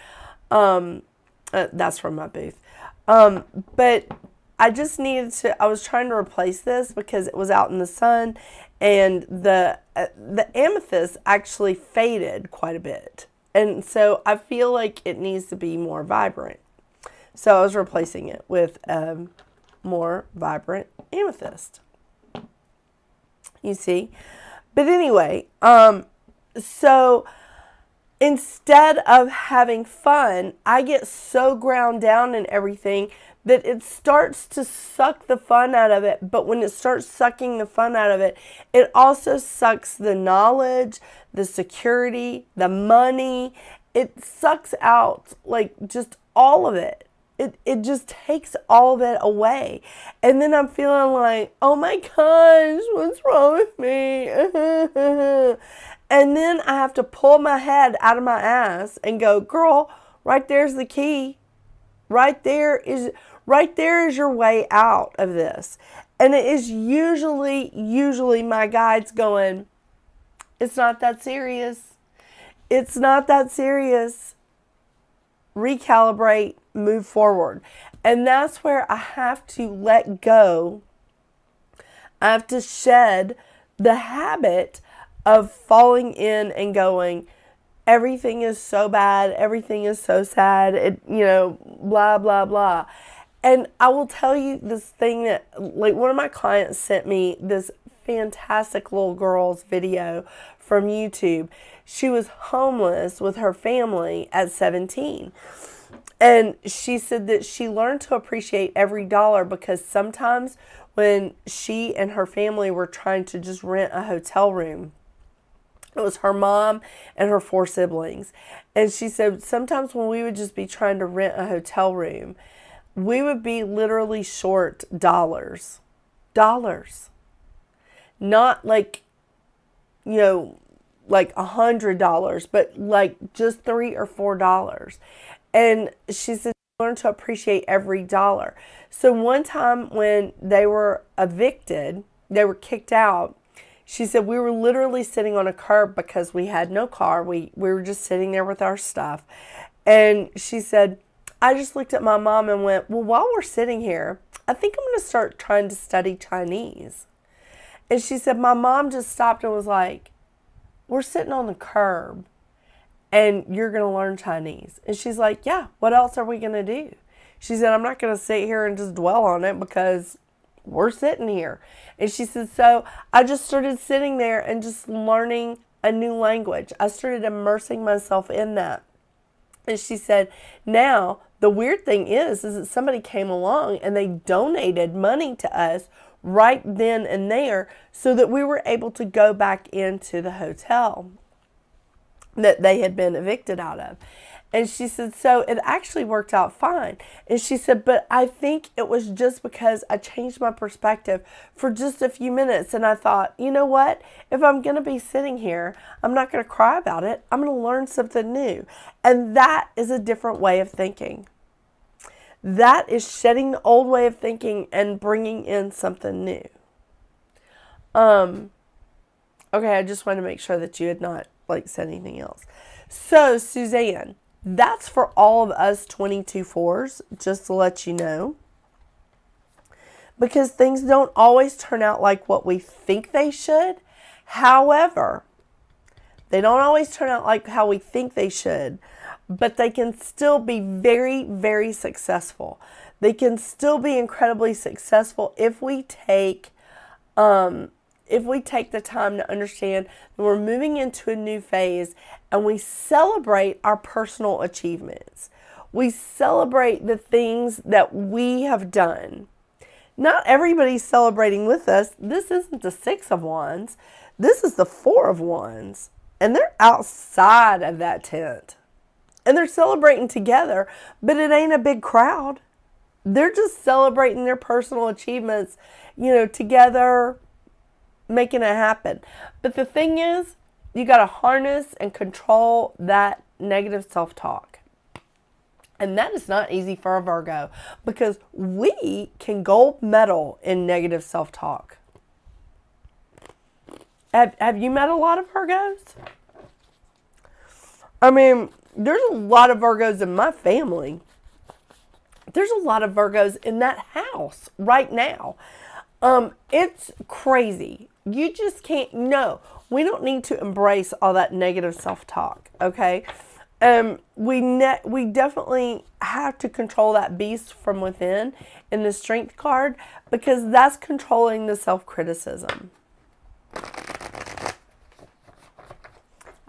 That's from my booth. But I just needed to, I was trying to replace this because it was out in the sun and the amethyst actually faded quite a bit. And so I feel like it needs to be more vibrant. So I was replacing it with more vibrant amethyst. You see? But anyway, so instead of having fun, I get so ground down in everything that it starts to suck the fun out of it. But when it starts sucking the fun out of it, it also sucks the knowledge, the security, the money. It sucks out like just all of it. It just takes all of it away. And then I'm feeling like, oh my gosh, what's wrong with me? And then I have to pull my head out of my ass and go, girl, right there's the key. Right there is your way out of this. And it is usually my guides going, it's not that serious. It's not that serious. Recalibrate, move forward. And that's where I have to let go. I have to shed the habit of falling in and going, everything is so bad, everything is so sad, blah, blah, blah. And I will tell you this thing that, like, one of my clients sent me this fantastic little girl's video from YouTube. She was homeless with her family at 17. And she said that she learned to appreciate every dollar because sometimes when she and her family were trying to just rent a hotel room, it was her mom and her 4 siblings. And she said sometimes when we would just be trying to rent a hotel room, we would be literally short dollars. Dollars. Not like, like $100, but like just $3 or $4. And she said she learned to appreciate every dollar. So one time when they were evicted, they were kicked out, she said we were literally sitting on a curb because we had no car. We were just sitting there with our stuff. And she said, I just looked at my mom and went, well, while we're sitting here, I think I'm going to start trying to study Chinese. And she said, my mom just stopped and was like, we're sitting on the curb and you're going to learn Chinese. And she's like, yeah, what else are we going to do? She said, I'm not going to sit here and just dwell on it because we're sitting here. And she said, so I just started sitting there and just learning a new language. I started immersing myself in that. And she said, now the weird thing is that somebody came along and they donated money to us right then and there so that we were able to go back into the hotel that they had been evicted out of. And she said, so it actually worked out fine. And she said, but I think it was just because I changed my perspective for just a few minutes. And I thought, you know what? If I'm going to be sitting here, I'm not going to cry about it. I'm going to learn something new. And that is a different way of thinking. That is shedding the old way of thinking and bringing in something new. Okay, I just wanted to make sure that you had not like said anything else. So, Suzanne, that's for all of us 22-4s, just to let you know. Because things don't always turn out like what we think they should. However, they don't always turn out like how we think they should, but they can still be very, very successful. They can still be incredibly successful if we take the time to understand that we're moving into a new phase and we celebrate our personal achievements. We celebrate the things that we have done. Not everybody's celebrating with us. This isn't the 6 of Wands. This is the 4 of Wands. And they're outside of that tent. And they're celebrating together, but it ain't a big crowd. They're just celebrating their personal achievements, together, making it happen. But the thing is, you got to harness and control that negative self-talk. And that is not easy for a Virgo because we can gold medal in negative self-talk. Have you met a lot of Virgos? I mean, there's a lot of Virgos in my family. There's a lot of Virgos in that house right now. It's crazy. You just can't. No, we don't need to embrace all that negative self-talk, okay? We definitely have to control that beast from within in the Strength card because that's controlling the self-criticism.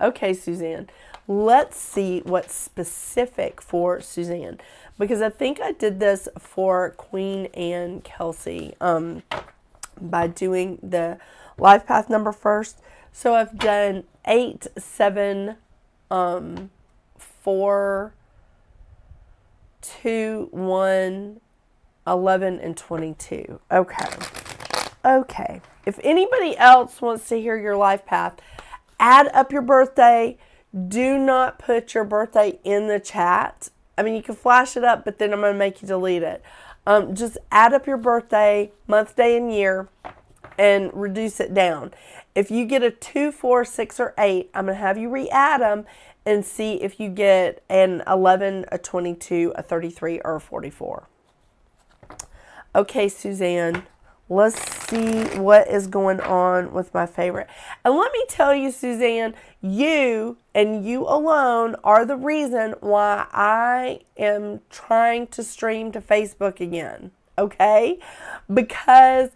Okay, Suzanne, let's see what's specific for Suzanne because I think I did this for Queen and Kelsey by doing the life path number first. So I've done 8, 7, 4, 2, 1, 11, and 22. Okay. If anybody else wants to hear your life path, add up your birthday. Do not put your birthday in the chat. I mean, you can flash it up, but then I'm going to make you delete it. Just add up your birthday, month, day, and year, and reduce it down. If you get a 2, 4, 6, or 8, I'm going to have you re-add them and see if you get an 11, a 22, a 33, or a 44. Okay, Suzanne, let's see what is going on with my favorite. And let me tell you, Suzanne, you and you alone are the reason why I am trying to stream to Facebook again, okay? Because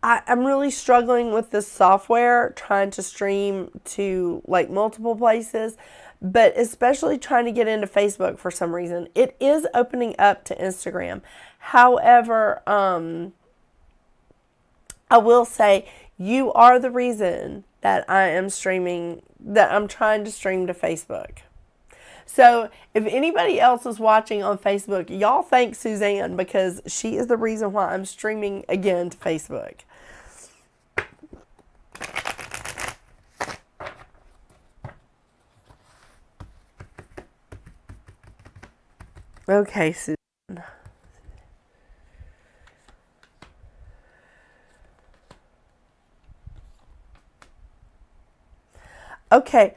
I'm really struggling with this software, trying to stream to like multiple places, but especially trying to get into Facebook for some reason. It is opening up to Instagram. However, I will say you are the reason that I am streaming, that I'm trying to stream to Facebook. So if anybody else is watching on Facebook, y'all thank Suzanne because she is the reason why I'm streaming again to Facebook. Okay, Suzanne. Okay,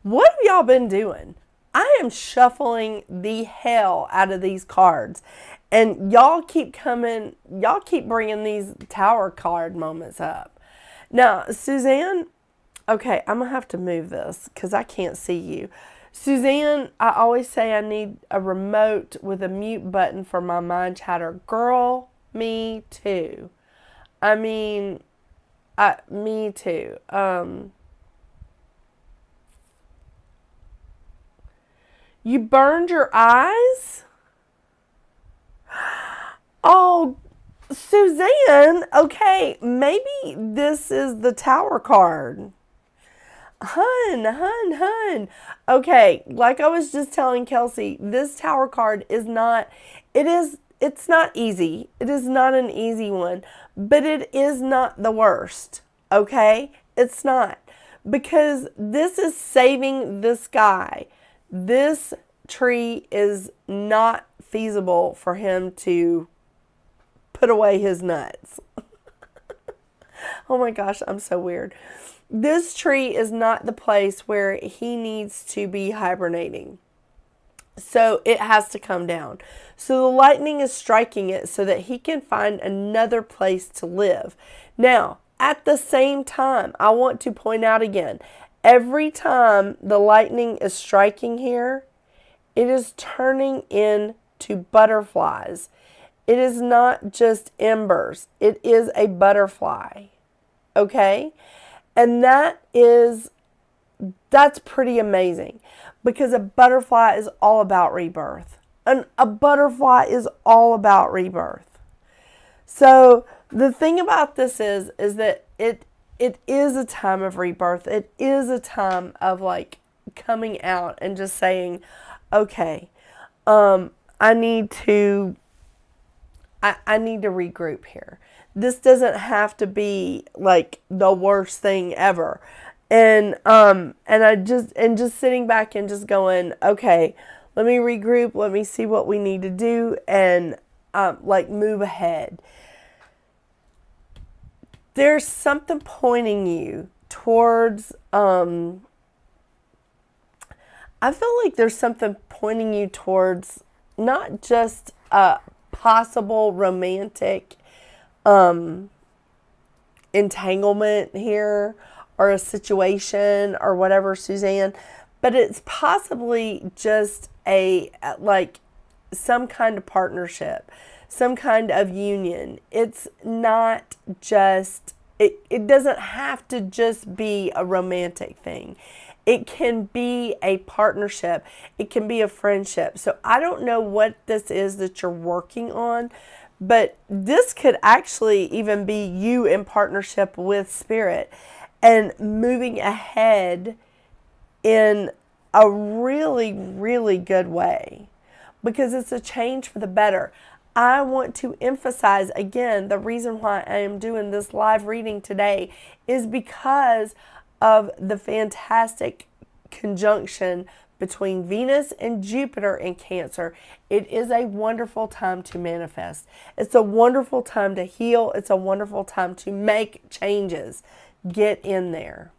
what have y'all been doing? I am shuffling the hell out of these cards. And y'all keep bringing these Tower card moments up. Now, Suzanne, okay, I'm going to have to move this because I can't see you. Suzanne, I always say I need a remote with a mute button for my mind chatter. Girl, me too. I mean, me too. You burned your eyes? Oh, Suzanne, okay, maybe this is the Tower card. Hun. Okay, like I was just telling Kelsey, this Tower card is not, it's not easy. It is not an easy one, but it is not the worst, okay? It's not. Because this is saving this guy. This tree is not feasible for him to put away his nuts. Oh my gosh, I'm so weird. this tree is not the place where he needs to be hibernating. So it has to come down. So the lightning is striking it so that he can find another place to live. Now, at the same time, I want to point out again, every time the lightning is striking here, it is turning into butterflies. It is not just embers. It is a butterfly. Okay? And that's pretty amazing, because a butterfly is all about rebirth. And a butterfly is all about rebirth. So the thing about this is that it is a time of rebirth. It is a time of like coming out and just saying, okay, I need to regroup here. This doesn't have to be like the worst thing ever. And just sitting back and just going, okay, let me regroup, let me see what we need to do, and like move ahead. There's something pointing you towards, I feel like there's something pointing you towards not just a possible romantic entanglement here, or a situation or whatever, Suzanne, but it's possibly just like some kind of partnership, some kind of union. It's not just, it doesn't have to just be a romantic thing. It can be a partnership. It can be a friendship. So I don't know what this is that you're working on, but this could actually even be you in partnership with Spirit and moving ahead in a really, really good way, because it's a change for the better. I want to emphasize again, the reason why I am doing this live reading today is because of the fantastic conjunction between Venus and Jupiter in Cancer. It is a wonderful time to manifest. It's a wonderful time to heal. It's a wonderful time to make changes. Get in there.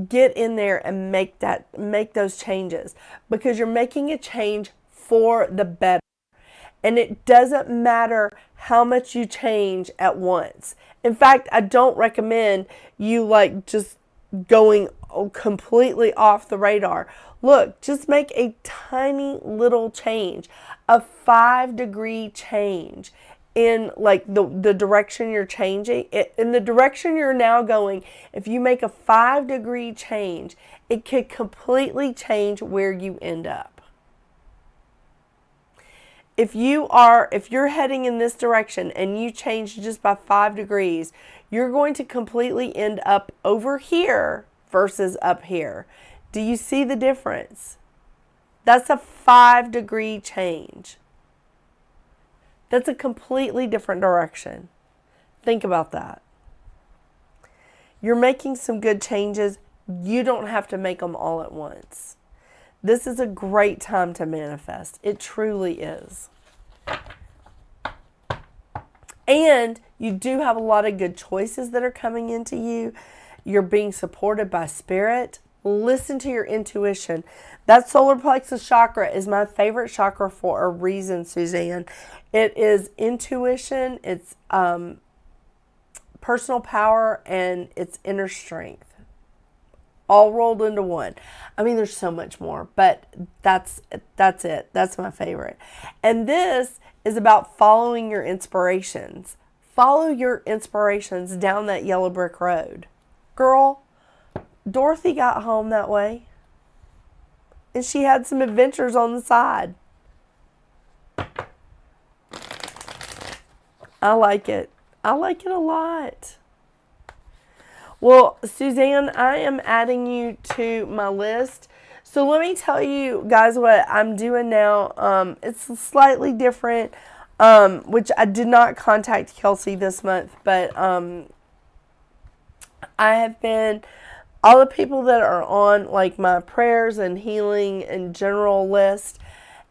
Get in there and make those changes, because you're making a change for the better. And it doesn't matter how much you change at once. In fact, I don't recommend you like just going completely off the radar. Look, just make a tiny little change, a 5-degree change in like the direction you're changing, in the direction you're now going. If you make a 5-degree change, it could completely change where you end up. If you're heading in this direction and you change just by 5 degrees, you're going to completely end up over here versus up here. Do you see the difference? That's a 5-degree change. That's a completely different direction. Think about that. You're making some good changes. You don't have to make them all at once. This is a great time to manifest. It truly is. And you do have a lot of good choices that are coming into you. You're being supported by Spirit. Listen to your intuition. That solar plexus chakra is my favorite chakra for a reason, Suzanne. It is intuition, it's personal power, and it's inner strength. All rolled into one. I mean, there's so much more, but that's it. That's my favorite. And this is about following your inspirations. Follow your inspirations down that yellow brick road. Girl, Dorothy got home that way. And she had some adventures on the side. I like it. I like it a lot. Well, Suzanne, I am adding you to my list. So let me tell you guys what I'm doing now. It's slightly different, which I did not contact Kelsey this month, but I have been, all the people that are on like my prayers and healing and general list,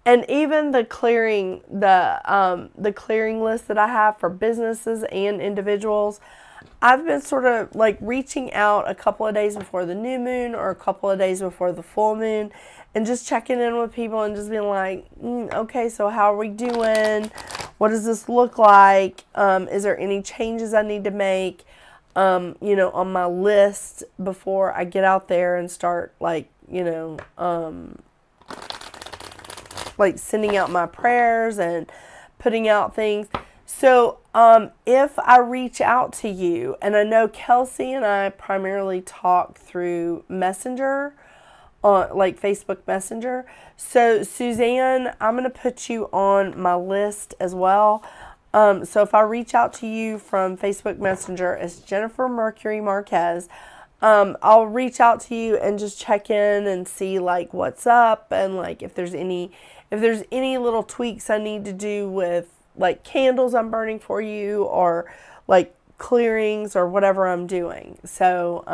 and even the clearing list that I have for businesses and individuals, I've been sort of like reaching out a couple of days before the new moon or a couple of days before the full moon and just checking in with people and just being like, okay, so how are we doing? What does this look like? Is there any changes I need to make, on my list before I get out there and start like, like sending out my prayers and putting out things. So if I reach out to you, and I know Kelsey and I primarily talk through Messenger, like Facebook Messenger. So Suzanne, I'm going to put you on my list as well. So if I reach out to you from Facebook Messenger, it's Jennifer Mercury Marquez. I'll reach out to you and just check in and see like what's up and like if there's any little tweaks I need to do with like candles I'm burning for you or like clearings or whatever I'm doing. So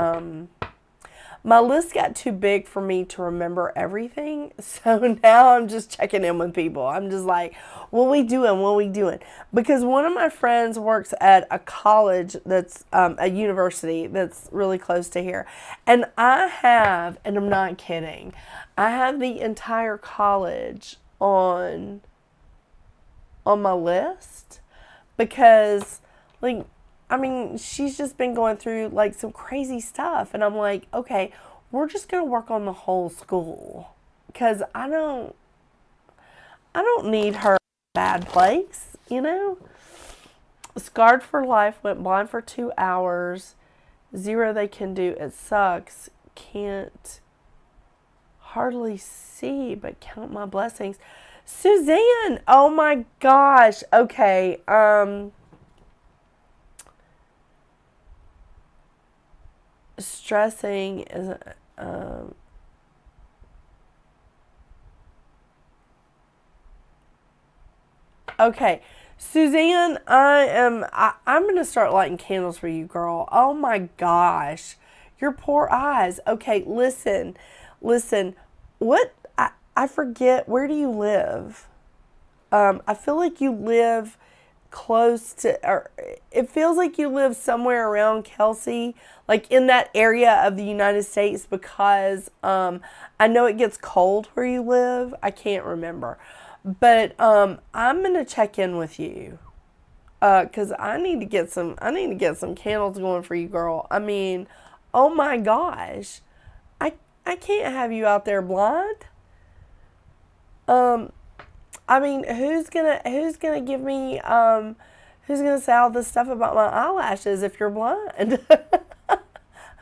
my list got too big for me to remember everything. So now I'm just checking in with people. I'm just like, what we doing? Because one of my friends works at a college that's a university that's really close to here. And and I'm not kidding, I have the entire college on my list because like, I mean, she's just been going through like some crazy stuff. And I'm like, okay, we're just going to work on the whole school because I don't need her in a bad place, Scarred for life, went blind for 2 hours. 0 they can do. It sucks. Can't hardly see, but count my blessings. Suzanne, oh my gosh. Okay. Stressing is okay. Suzanne, I'm gonna start lighting candles for you, girl. Oh my gosh. Your poor eyes. Okay, listen. What I forget, where do you live? I feel like you live close to, or it feels like you live somewhere around Kelsey, like in that area of the United States, because I know it gets cold where you live. I can't remember, but I'm gonna check in with you because I need to get some candles going for you, girl. I mean, oh my gosh, I can't have you out there blind. I mean, who's gonna give me who's gonna say all this stuff about my eyelashes if you're blind? I'm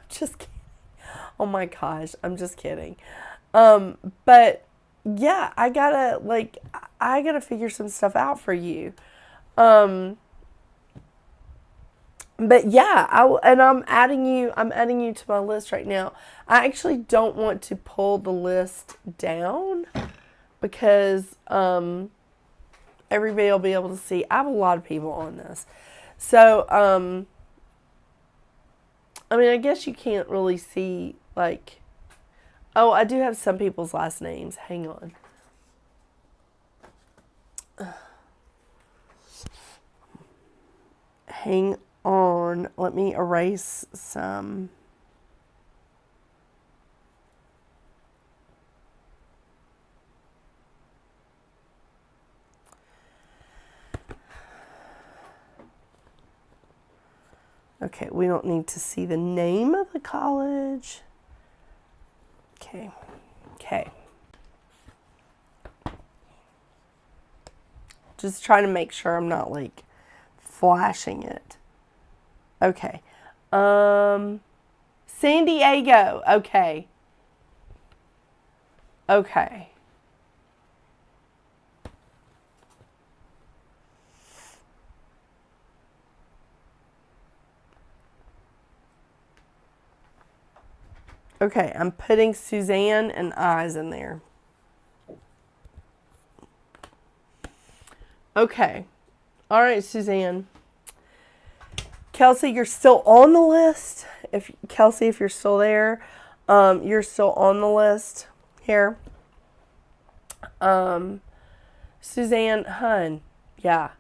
just kidding. Oh my gosh, I'm just kidding. But yeah, I gotta figure some stuff out for you. But yeah, I'm adding you to my list right now. I actually don't want to pull the list down because everybody will be able to see. I have a lot of people on this. So, I mean, I guess you can't really see, like, oh, I do have some people's last names. Hang on. Hang on. Let me erase some. Okay, we don't need to see the name of the college. Okay. Just trying to make sure I'm not like flashing it. Okay. San Diego. Okay. Okay, I'm putting Suzanne and eyes in there. Okay. All right, Suzanne. Kelsey, you're still on the list. If you're still there, you're still on the list here. Suzanne, hun, yeah.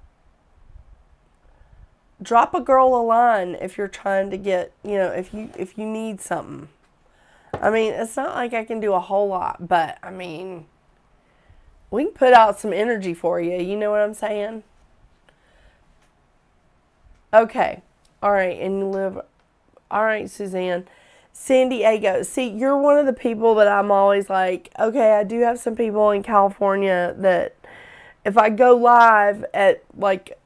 drop a girl a line if you're trying to get, if you need something. I mean, it's not like I can do a whole lot, but I mean, we can put out some energy for you. You know what I'm saying? Okay. All right. And you live. All right, Suzanne. San Diego. See, you're one of the people that I'm always like, okay, I do have some people in California that if I go live at like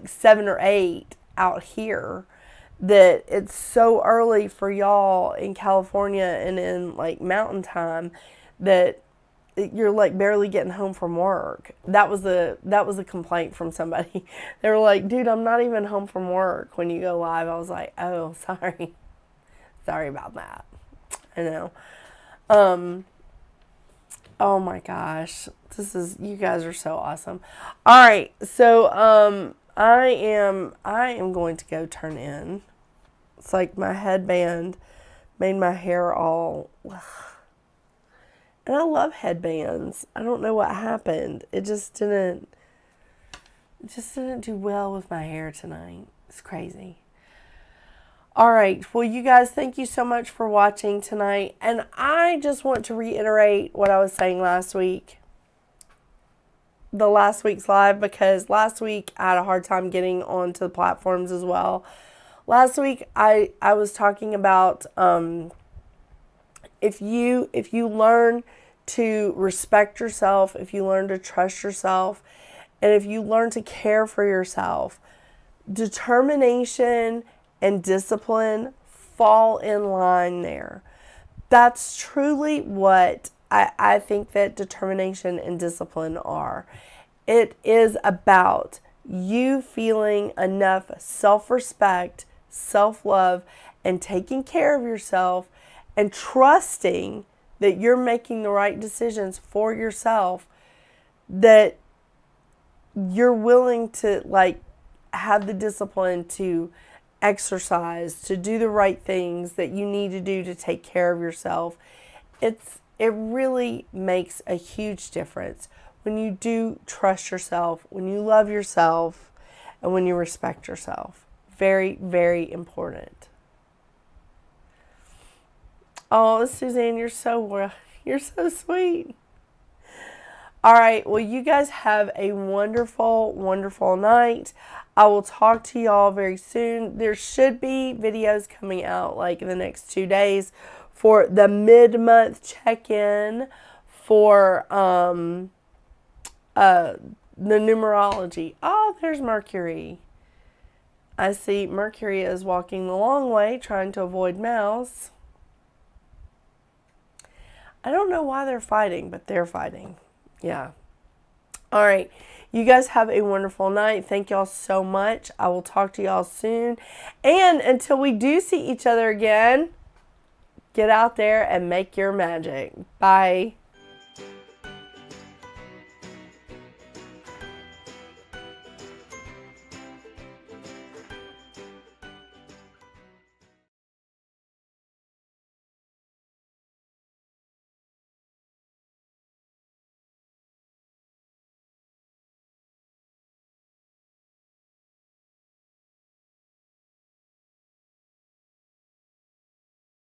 7 or 8 out here, that it's so early for y'all in California and in like mountain time that you're like barely getting home from work. That was a complaint from somebody. They were like, dude, I'm not even home from work when you go live. I was like, oh, sorry. Sorry about that. I know. Oh my gosh. You guys are so awesome. All right. So, I am going to go turn in. It's like my headband made my hair all, and I love headbands. I don't know what happened. It just didn't do well with my hair tonight. It's crazy. All right. Well, you guys, thank you so much for watching tonight. And I just want to reiterate what I was saying last week. The last week's live, because last week I had a hard time getting onto the platforms as well. Last week I was talking about if you learn to respect yourself, if you learn to trust yourself, and if you learn to care for yourself, determination and discipline fall in line there. That's truly what I think that determination and discipline are. It is about you feeling enough self-respect, self-love, and taking care of yourself and trusting that you're making the right decisions for yourself, that you're willing to like have the discipline to exercise, to do the right things that you need to do to take care of yourself. It really makes a huge difference when you do trust yourself, when you love yourself, and when you respect yourself. Very, very important. Oh, Suzanne, you're so sweet. All right, well, you guys have a wonderful, wonderful night. I will talk to y'all very soon. There should be videos coming out like in the next 2 days for the mid-month check-in for the numerology. Oh, there's Mercury. I see Mercury is walking the long way, trying to avoid Mouse. I don't know why they're fighting, but they're fighting. Yeah. All right. You guys have a wonderful night. Thank y'all so much. I will talk to y'all soon. And until we do see each other again, get out there and make your magic. Bye.